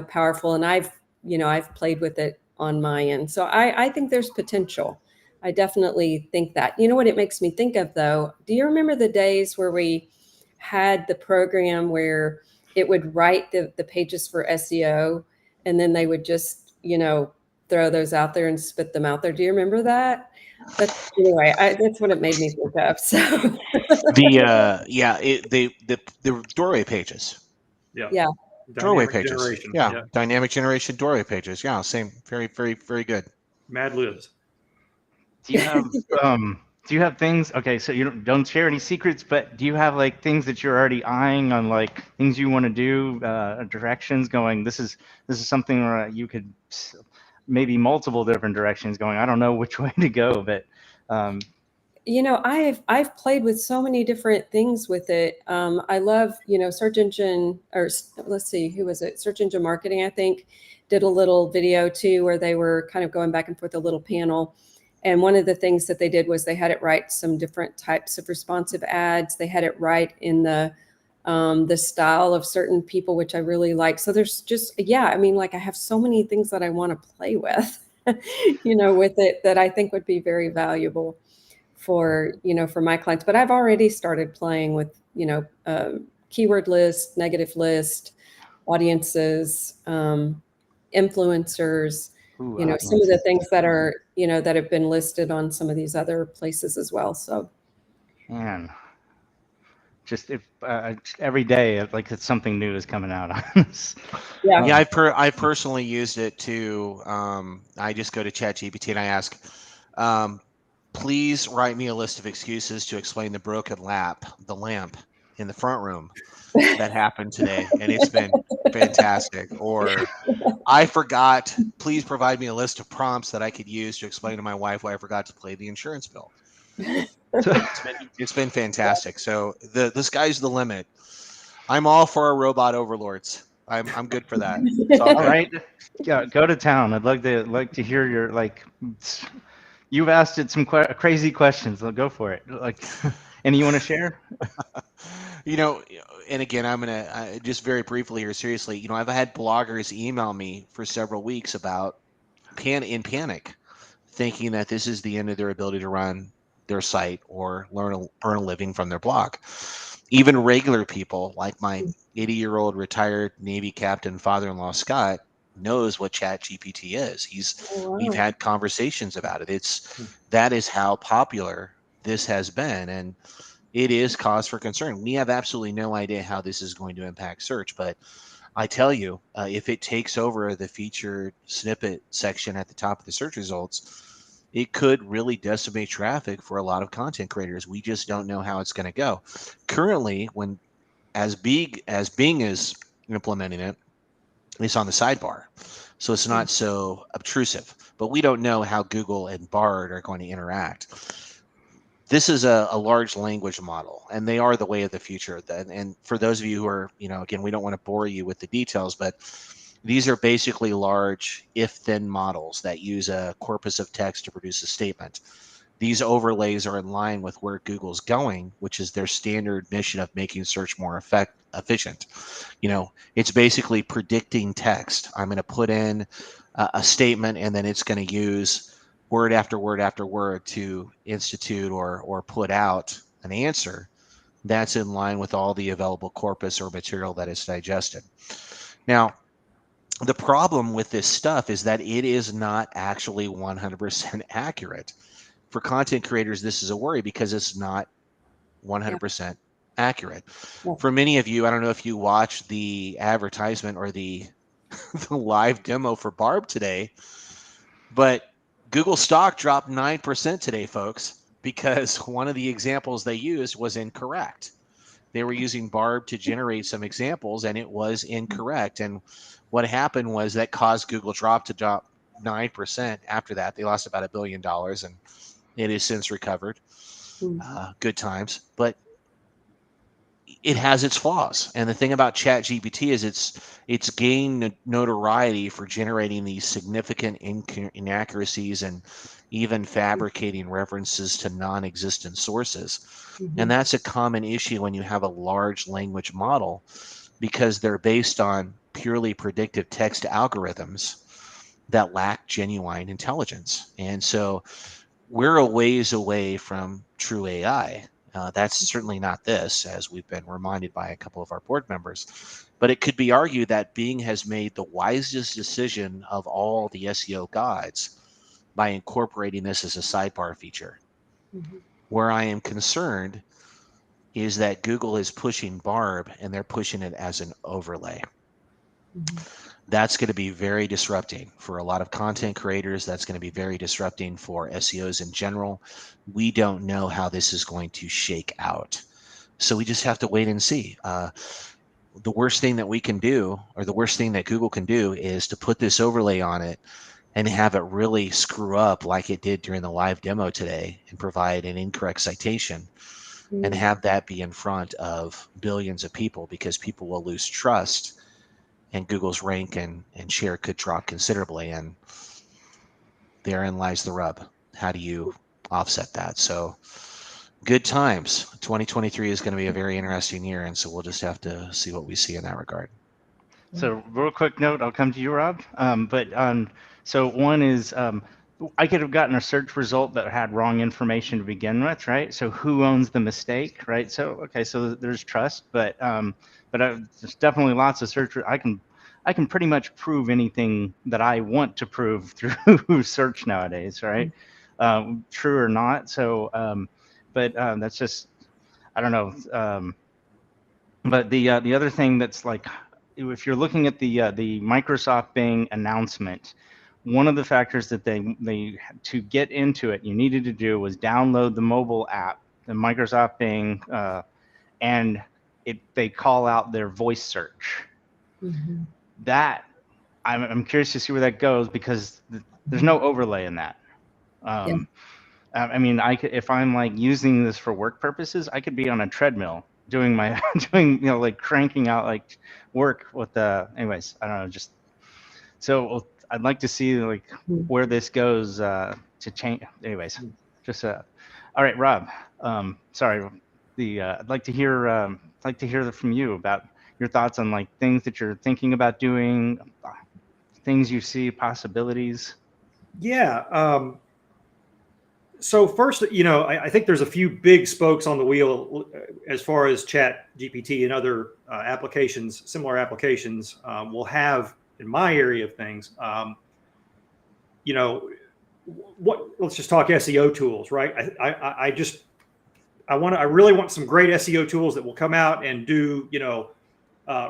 powerful, and I've played with it on my end. So I think there's potential. I definitely think that. You know what it makes me think of though? Do you remember the days where we had the program where it would write the pages for SEO, and then they would just, throw those out there and spit them out there? Do you remember that? Anyway, that's what it made me think of. So the doorway pages. Yeah. Doorway Dynamic pages. generation. Yeah. Dynamic generation doorway pages. Yeah. Same. Very, very, very good. Mad Libs. Do you have things? Okay, so you don't share any secrets, but do you have like things that you're already eyeing on, like things you want to do, directions going? This is something where you could maybe multiple different directions going. I don't know which way to go, but I've played with so many different things with it. I love, search engine, or let's see, who was it? Search engine marketing, I think, did a little video too, where they were kind of going back and forth, a little panel. And one of the things that they did was they had it write some different types of responsive ads. They had it write in the style of certain people, which I really like. So there's just, I have so many things that I want to play with, with it, that I think would be very valuable for my clients. But I've already started playing with, keyword list, negative list, audiences, influencers, some of the things that are, that have been listed on some of these other places as well. So, man, just if every day, like it's something new is coming out on this. Yeah. I personally used it to. I just go to ChatGPT and I ask, please write me a list of excuses to explain the broken lamp in the front room that happened today, and it's been fantastic. Or I forgot, please provide me a list of prompts that I could use to explain to my wife why I forgot to pay the insurance bill. It's been fantastic. So the sky's the limit. I'm all for our robot overlords. I'm good for that. All right, yeah, go to town. I'd like to hear your You've asked it some crazy questions. Go for it. Like, any you want to share? And again, I'm gonna just very briefly here. Seriously, I've had bloggers email me for several weeks about panic thinking that this is the end of their ability to run their site or earn a living from their blog. Even regular people like my 80-year-old retired Navy captain father-in-law Scott knows what Chat GPT is. We've wow. had conversations about it. That is how popular this has been, and it is cause for concern. We have absolutely no idea how this is going to impact search, but I tell you, if it takes over the featured snippet section at the top of the search results, it could really decimate traffic for a lot of content creators. We just don't know how it's going to go. Currently, as Bing is implementing it, it's on the sidebar, so it's not so obtrusive. But we don't know how Google and Bard are going to interact. This is a large language model, and they are the way of the future. And for those of you who are, again, we don't want to bore you with the details, but these are basically large if-then models that use a corpus of text to produce a statement. These overlays are in line with where Google's going, which is their standard mission of making search more efficient. It's basically predicting text. I'm going to put in a statement, and then it's going to use word after word after word to institute or put out an answer that's in line with all the available corpus or material that is digested. Now, the problem with this stuff is that it is not actually 100% accurate. For content creators, this is a worry because it's not 100% accurate. Yeah. For many of you, I don't know if you watched the advertisement or the live demo for Barb today, but Google stock dropped 9% today, folks, because one of the examples they used was incorrect. They were using Barb to generate some examples, and it was incorrect. And what happened was that caused Google to drop 9%. After that, they lost about $1 billion, and it has since recovered. Good times. But it has its flaws. And the thing about ChatGPT is it's gained notoriety for generating these significant inaccuracies and even fabricating references to non-existent sources. And that's a common issue when you have a large language model, because they're based on purely predictive text algorithms that lack genuine intelligence. And so we're a ways away from true AI. That's certainly not this, as we've been reminded by a couple of our board members. But it could be argued that Bing has made the wisest decision of all the SEO gods by incorporating this as a sidebar feature. Where I am concerned is that Google is pushing Barb, and they're pushing it as an overlay. That's going to be very disrupting for a lot of content creators. That's going to be very disrupting for SEOs in general. We don't know how this is going to shake out. So we just have to wait and see. The worst thing that we can do, or the worst thing that Google can do, is to put this overlay on it and have it really screw up like it did during the live demo today and provide an incorrect citation and have that be in front of billions of people, because people will lose trust and Google's rank and share could drop considerably. And therein lies the rub. How do you offset that? So good times. 2023 is going to be a very interesting year. And so we'll just have to see what we see in that regard. So real quick note, I'll come to you, Rob. So one is I could have gotten a search result that had wrong information to begin with, right? So who owns the mistake, right? So okay, so there's trust, but there's definitely lots of search. I can pretty much prove anything that I want to prove through search nowadays, right? True or not. So, that's just, I don't know. But the other thing that's like, if you're looking at the Microsoft Bing announcement, one of the factors that they to get into it, you needed to do was download the mobile app, the Microsoft Bing, and they call out their voice search. That I'm curious to see where that goes, because there's no overlay in that. I mean, if I'm like using this for work purposes, I could be on a treadmill doing my like cranking out like work with anyways, I don't know, just so I'd like to see like where this goes to change. Anyways, just all right, Rob. Sorry, I'd like to hear from you about your thoughts on like things that you're thinking about doing, things you see, possibilities. Yeah. So first, I think there's a few big spokes on the wheel as far as Chat GPT and other applications, similar applications will have in my area of things. Let's just talk SEO tools, right? I really want some great SEO tools that will come out and do,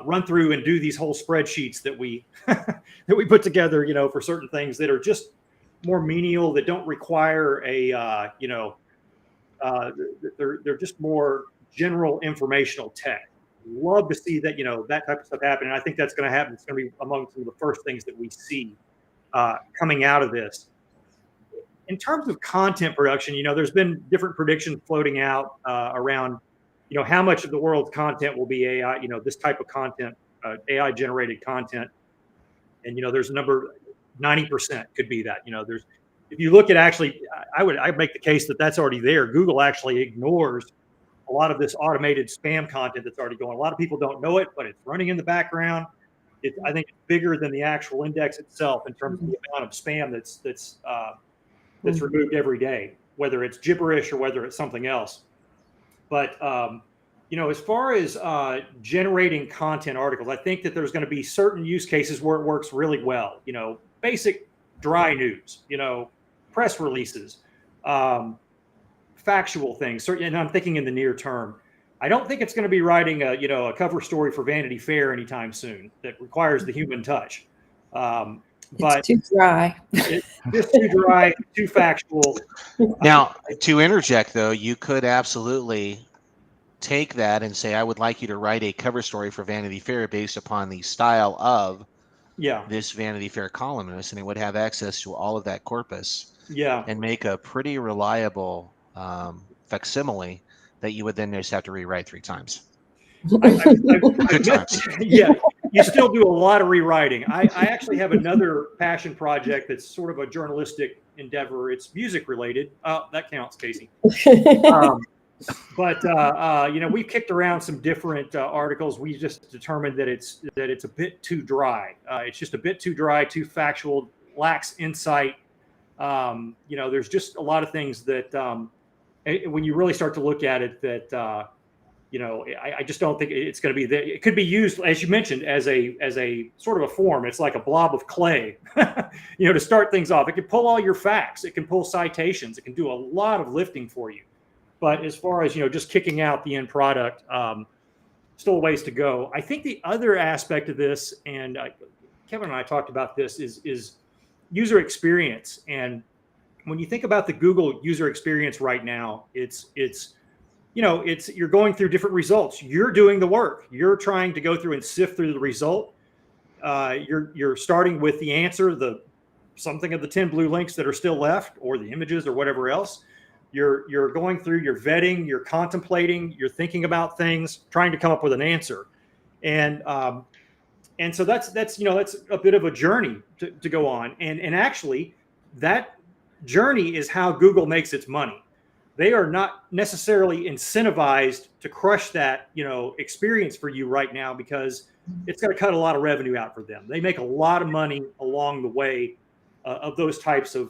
run through and do these whole spreadsheets that we that we put together, for certain things that are just more menial, that don't require they're just more general informational tech. Love to see that, that type of stuff happen. And I think that's going to happen. It's going to be among some of the first things that we see coming out of this. In terms of content production, there's been different predictions floating out around, how much of the world's content will be AI, this type of content, AI generated content. And, there's a number, 90% could be that, if you look at actually, I'd make the case that that's already there. Google actually ignores a lot of this automated spam content that's already going. A lot of people don't know it, but it's running in the background. I think it's bigger than the actual index itself in terms of the amount of spam that's removed every day, whether it's gibberish or whether it's something else. But, as far as generating content articles, I think that there's going to be certain use cases where it works really well. Basic dry news, press releases, factual things. And I'm thinking in the near term. I don't think it's going to be writing a cover story for Vanity Fair anytime soon that requires the human touch. But it's too dry. It's just too dry, too factual. Now, to interject, though, you could absolutely take that and say, I would like you to write a cover story for Vanity Fair based upon the style of this Vanity Fair columnist, and it would have access to all of that corpus and make a pretty reliable facsimile that you would then just have to rewrite 3 times. Good times. Yeah, you still do a lot of rewriting. I actually have another passion project that's sort of a journalistic endeavor. It's music related. That counts, Casey. But we've kicked around some different articles. We just determined that it's a bit too dry. It's just a bit too dry, too factual, lacks insight. There's just a lot of things that when you really start to look at it, that I just don't think it's going to be there. It could be used, as you mentioned, as a sort of a form. It's like a blob of clay, to start things off. It can pull all your facts. It can pull citations. It can do a lot of lifting for you. But as far as, just kicking out the end product, still a ways to go. I think the other aspect of this, and Kevin and I talked about this, is user experience. And when you think about the Google user experience right now, it's you're going through different results. You're doing the work. You're trying to go through and sift through the result. You're starting with the answer, something of the 10 blue links that are still left, or the images or whatever else. You're going through, you're vetting, you're contemplating, you're thinking about things, trying to come up with an answer. And so that's a bit of a journey to go on. And actually that journey is how Google makes its money. They are not necessarily incentivized to crush that, experience for you right now, because it's going to cut a lot of revenue out for them. They make a lot of money along the way of those types of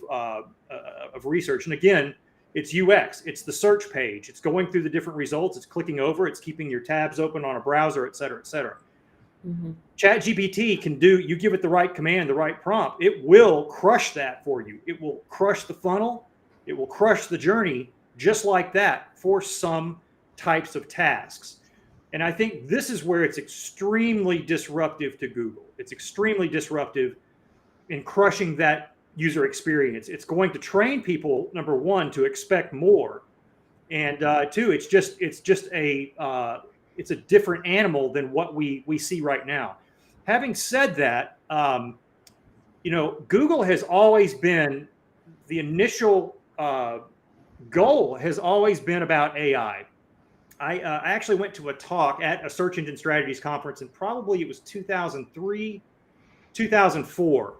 research. And again, it's UX, it's the search page, it's going through the different results, it's clicking over, it's keeping your tabs open on a browser, et cetera, et cetera. Mm-hmm. Chat GPT can you give it the right command, the right prompt, it will crush that for you. It will crush the funnel, it will crush the journey just like that for some types of tasks. And I think this is where it's extremely disruptive to Google. It's extremely disruptive in crushing that user experience. It's going to train people, number one, to expect more, and two, it's a different animal than what we see right now. Having said that, Google has always been, the initial goal has always been about AI. I actually went to a talk at a search engine strategies conference, and probably it was 2003, 2004.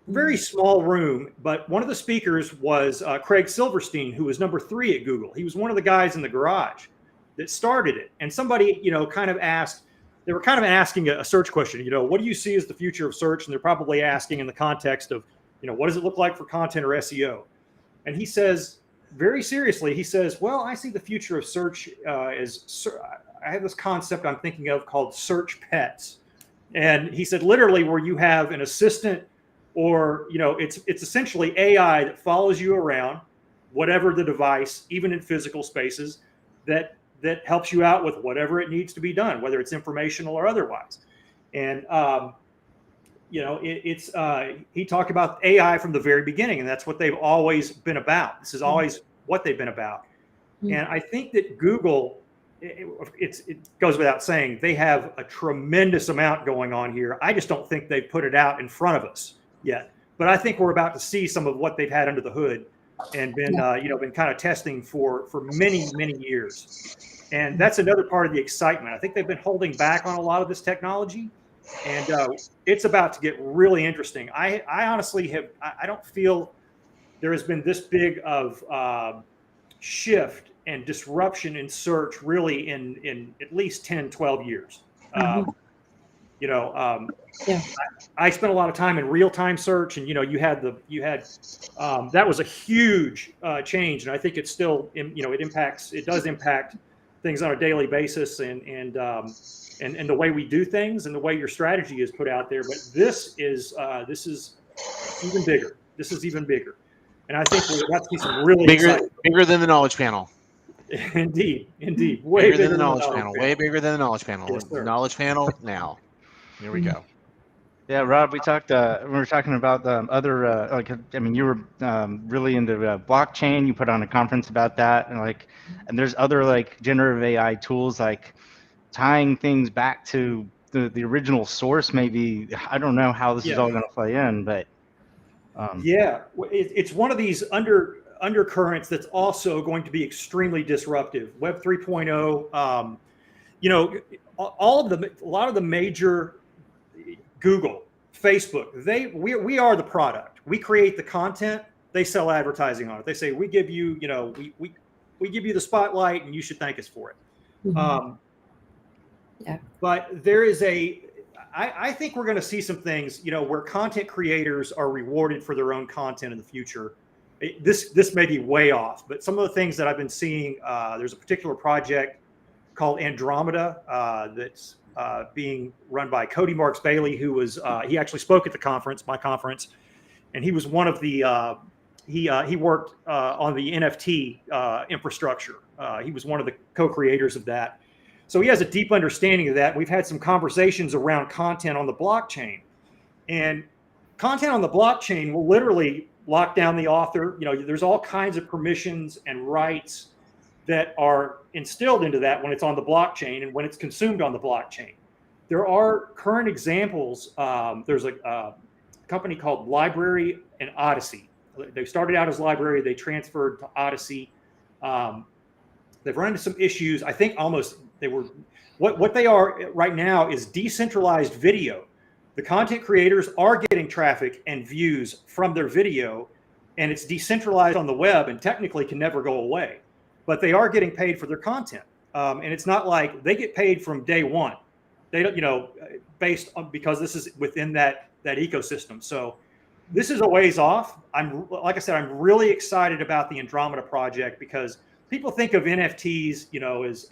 Very small room, but one of the speakers was Craig Silverstein, who was number 3 at Google. He was one of the guys in the garage that started it. And somebody, they were kind of asking a search question, what do you see as the future of search? And they're probably asking in the context of, what does it look like for content or SEO? And he says, very seriously. He says, well, I see the future of search as I have this concept I'm thinking of called search pets. And he said, literally, where you have an assistant, or it's essentially AI that follows you around, whatever the device, even in physical spaces, that helps you out with whatever it needs to be done, whether it's informational or otherwise. And he talked about AI from the very beginning, and that's what they've always been about. This is always what they've been about. And I think that Google, it goes without saying, they have a tremendous amount going on here. I just don't think they've put it out in front of us yet. But I think we're about to see some of what they've had under the hood and been kind of testing for many, many years. And that's another part of the excitement. I think they've been holding back on a lot of this technology, and it's about to get really interesting. I honestly I don't feel there has been this big of shift and disruption in search really in at least 10, 12 years. I spent a lot of time in real-time search, and that was a huge change, and I think it's still it does impact things on a daily basis, and the way we do things and the way your strategy is put out there. But this is even bigger. This is even bigger, and I think we're about to see some really bigger than the Knowledge Panel. Indeed, way bigger than the Knowledge Panel. Way bigger than the Knowledge Panel. Yes, sir. Knowledge Panel now. Here we go. Yeah, Rob, we were talking about other, you were really into blockchain. You put on a conference about that, and there's other generative AI tools, tying things back to the original source. Maybe, I don't know how this is all going to play in, but it's one of these undercurrents that's also going to be extremely disruptive. Web 3.0, a lot of the major, Google, Facebook, we are the product. We create the content. They sell advertising on it. They say, we give you, we give you the spotlight, and you should thank us for it. But there is I think we're going to see some things, where content creators are rewarded for their own content in the future. This may be way off, but some of the things that I've been seeing, there's a particular project called Andromeda that's being run by Cody Marks Bailey, who was he actually spoke at my conference, and he was one of the he worked on the NFT infrastructure. He was one of the co-creators of that, so he has a deep understanding of that. We've had some conversations around content on the blockchain, and content on the blockchain will literally lock down the author. There's all kinds of permissions and rights that are instilled into that when it's on the blockchain and when it's consumed on the blockchain. There are current examples. There's a company called Library and Odyssey. They started out as Library. They transferred to Odyssey. They've run into some issues. I think what they are right now is decentralized video. The content creators are getting traffic and views from their video, and it's decentralized on the web and technically can never go away. But they are getting paid for their content. And it's not like they get paid from day one. They don't, based on, because this is within that ecosystem. So this is a ways off. Like I said, I'm really excited about the Andromeda project, because people think of NFTs,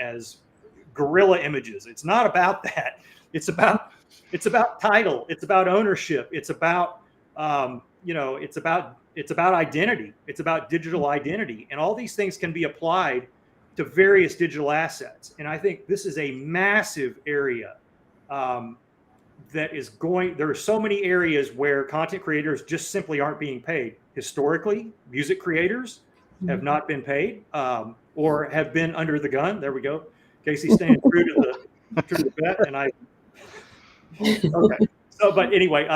as guerrilla images. It's not about that. It's about title. It's about ownership. It's about, it's about identity. It's about digital identity. And all these things can be applied to various digital assets. And I think this is a massive area there are so many areas where content creators just simply aren't being paid. Historically, music creators have not been paid or have been under the gun. There we go. Casey staying true to the bet. And okay. So, but anyway,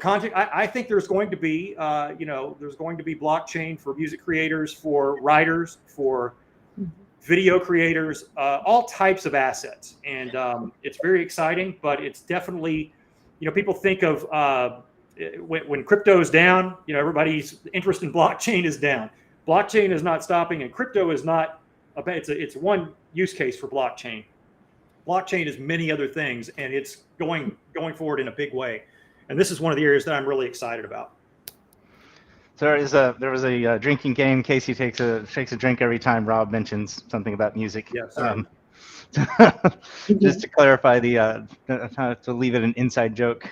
content. I think there's going to be, there's going to be blockchain for music creators, for writers, for video creators, all types of assets, and it's very exciting. But it's definitely, people think of when crypto is down, everybody's interest in blockchain is down. Blockchain is not stopping, and crypto is not. It's one use case for blockchain. Blockchain is many other things, and it's going forward in a big way. And this is one of the areas that I'm really excited about. So there was a drinking game. Casey takes a drink every time Rob mentions something about music. Yeah, sorry. Just to clarify to leave it an inside joke.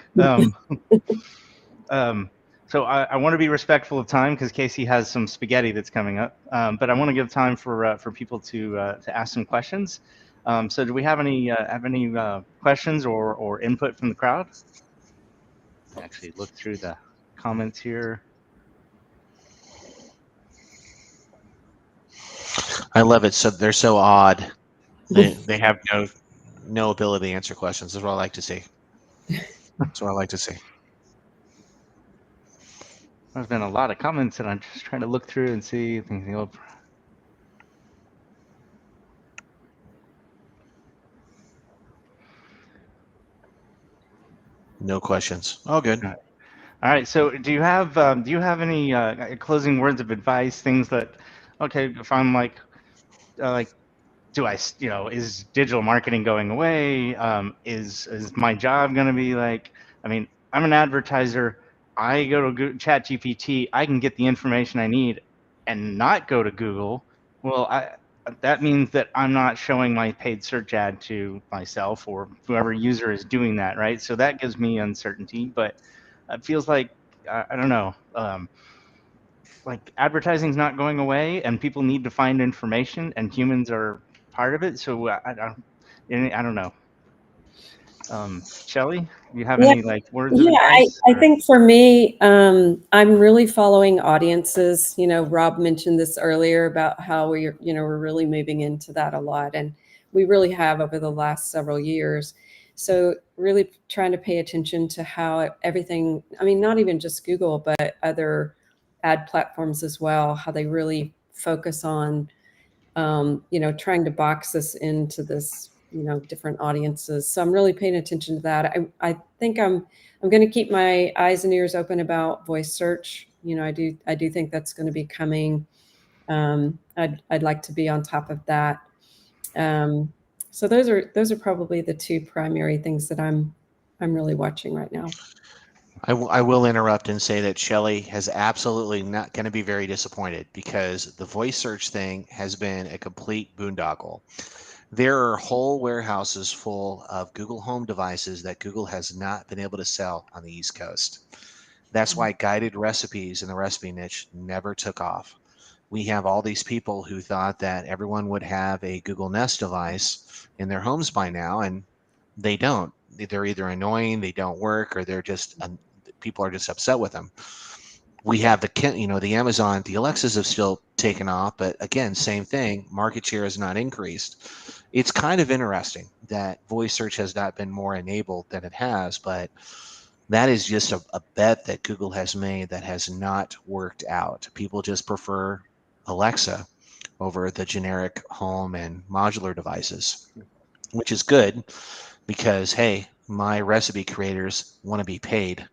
So I want to be respectful of time because Casey has some spaghetti that's coming up. But I want to give time for people to ask some questions. So do we have any questions or input from the crowd? Actually, look through the comments here. I love it. So they're so odd. They have no ability to answer questions. That's what I like to see. That's what I like to see. There's been a lot of comments, and I'm just trying to look through and see things. No questions. All good. All right. So, do you have any closing words of advice? Things that, okay, if I'm like, do I, is digital marketing going away? Is my job going to be like? I mean, I'm an advertiser. I go to ChatGPT. I can get the information I need, and not go to Google. Well, that means that I'm not showing my paid search ad to myself or whoever user is doing that, right? So that gives me uncertainty, but it feels like I don't know. Like advertising's not going away, and people need to find information, and humans are part of it. So I don't know. Shelley, do you have Yeah, any like words of yeah. advice? I think for me, I'm really following audiences. Rob mentioned this earlier about how we're really moving into that a lot, and we really have over the last several years. So really trying to pay attention to how everything, I mean, not even just Google, but other ad platforms as well, how they really focus on, trying to box us into this, different audiences. So I'm really paying attention to that. I think I'm going to keep my eyes and ears open about voice search. I do think that's going to be coming. I'd like to be on top of that. So those are probably the two primary things that I'm really watching right now. I will interrupt and say that Shelley has absolutely not going to be very disappointed because the voice search thing has been a complete boondoggle. There are whole warehouses full of Google Home devices that Google has not been able to sell on the East Coast. That's why guided recipes in the recipe niche never took off. We have all these people who thought that everyone would have a Google Nest device in their homes by now, and they don't. They're either annoying, they don't work, or they're just people are just upset with them. We have the Amazon, the Alexas have still taken off, but again, same thing. Market share has not increased. It's kind of interesting that voice search has not been more enabled than it has, but that is just a bet that Google has made that has not worked out. People just prefer Alexa over the generic home and modular devices, which is good because, hey, my recipe creators want to be paid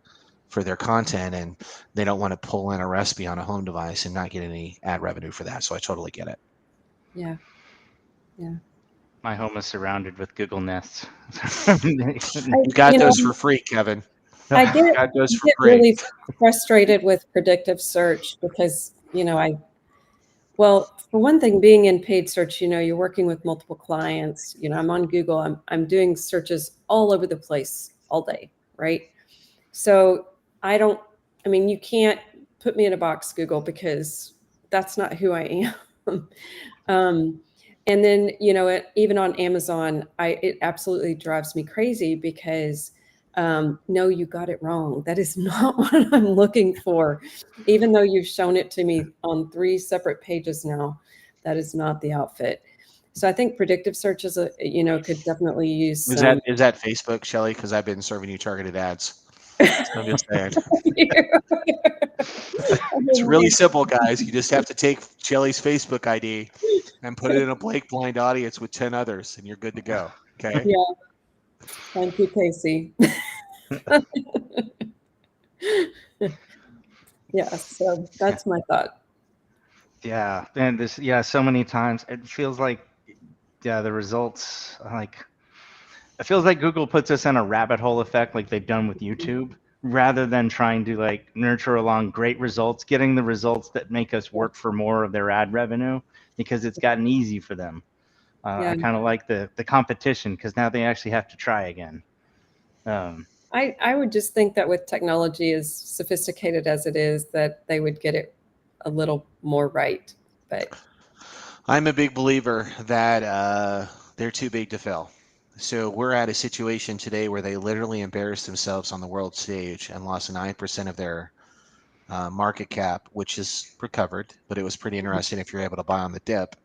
for their content and they don't want to pull in a recipe on a home device and not get any ad revenue for that. So I totally get it. Yeah. Yeah. My home is surrounded with Google Nests. You got those for free, Kevin. I get, Got those I for get free. really frustrated with predictive search because, well, for one thing, being in paid search, you're working with multiple clients. I'm on Google. I'm doing searches all over the place all day, right? So I mean, you can't put me in a box, Google, because that's not who I am. And then, even on Amazon, it absolutely drives me crazy because no, you got it wrong. That is not what I'm looking for. Even though you've shown it to me on 3 separate pages now, that is not the outfit. So I think predictive search could definitely use Is some. that Facebook, Shelley? Because I've been serving you targeted ads. I'm just saying. It's really simple, guys. You just have to take Shelley's Facebook ID and put it in a Blake blind audience with 10 others, and you're good to go. Okay. Yeah. Thank you, Casey. Yeah, so that's my thought. Yeah, and so many times it feels like the results like it feels like Google puts us in a rabbit hole effect like they've done with YouTube. rather than trying to like nurture along great results, getting the results that make us work for more of their ad revenue, because it's gotten easy for them. Yeah. I kind of like the competition, because now they actually have to try again. I would just think that with technology as sophisticated as it is, that they would get it a little more right. But I'm a big believer that they're too big to fail. So we're at a situation today where they literally embarrassed themselves on the world stage and lost 9% of their market cap, which is recovered, but it was pretty interesting if you're able to buy on the dip.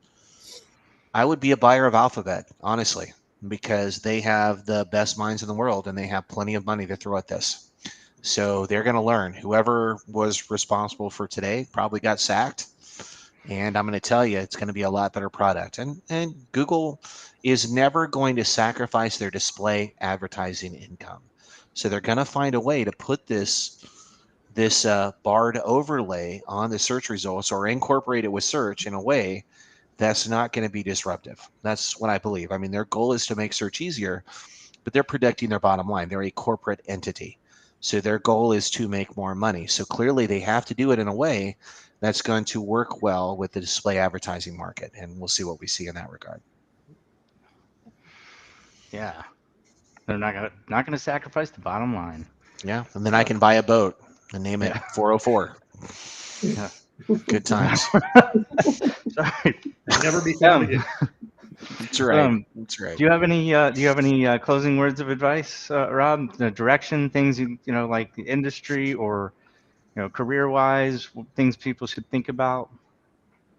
I would be a buyer of Alphabet, honestly, because they have the best minds in the world and they have plenty of money to throw at this. So they're going to learn. Whoever was responsible for today probably got sacked. And I'm going to tell you, it's going to be a lot better product. And Google is never going to sacrifice their display advertising income. So they're going to find a way to put this barred overlay on the search results or incorporate it with search in a way that's not going to be disruptive. That's what I believe. I mean, their goal is to make search easier, but they're protecting their bottom line. They're a corporate entity. So their goal is to make more money. So clearly they have to do it in a way that's going to work well with the display advertising market. And we'll see what we see in that regard. Yeah. They're not gonna sacrifice the bottom line. Yeah. And then I can buy a boat and name it 404. Yeah. Good times. Sorry. Never be found again. That's right. That's right. Do you have any closing words of advice, Rob? The direction, things you know, like the industry or career wise, things people should think about?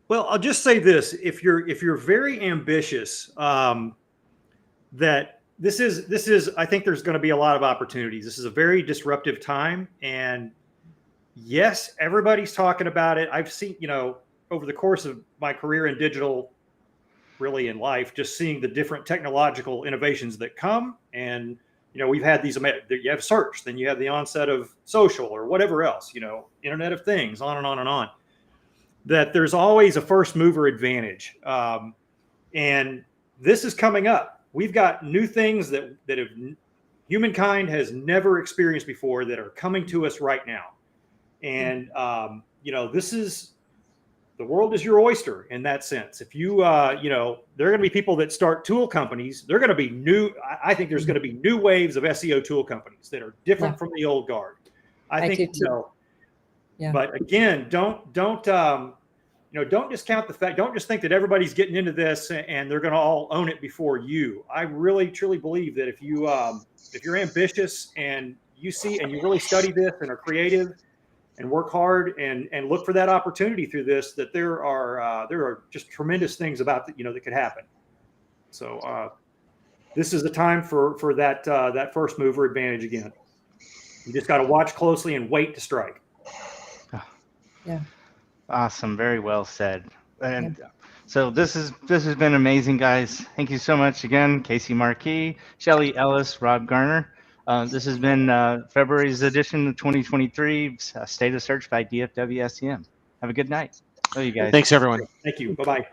Well, I'll just say this: if you're very ambitious, that this is I think there's going to be a lot of opportunities. This is a very disruptive time, and yes, everybody's talking about it. I've seen, over the course of my career in digital, really in life, just seeing the different technological innovations that come. And, we've had these, you have search, then you have the onset of social or whatever else, Internet of Things, on and on and on, that there's always a first mover advantage. And this is coming up. We've got new things that have humankind has never experienced before that are coming to us right now. And, this is, the world is your oyster in that sense. If you, there are going to be people that start tool companies. They're going to be new. I think there's going to be new waves of SEO tool companies that are different from the old guard. I think, Yeah. But again, don't discount the fact. Don't just think that everybody's getting into this and they're going to all own it before you. I really, truly believe that if you're ambitious and you see and you really study this and are creative and work hard and look for that opportunity through this, that there are just tremendous things about that, that could happen. So this is the time for that first mover advantage again. You just got to watch closely and wait to strike. Yeah. Awesome. Very well said. And so this has been amazing, guys. Thank you so much again, Casey Markee, Shelley Ellis, Rob Garner. This has been February's edition of 2023 State of Search by DFW SEM. Have a good night. Love you guys. Thanks, everyone. Thank you. Bye-bye.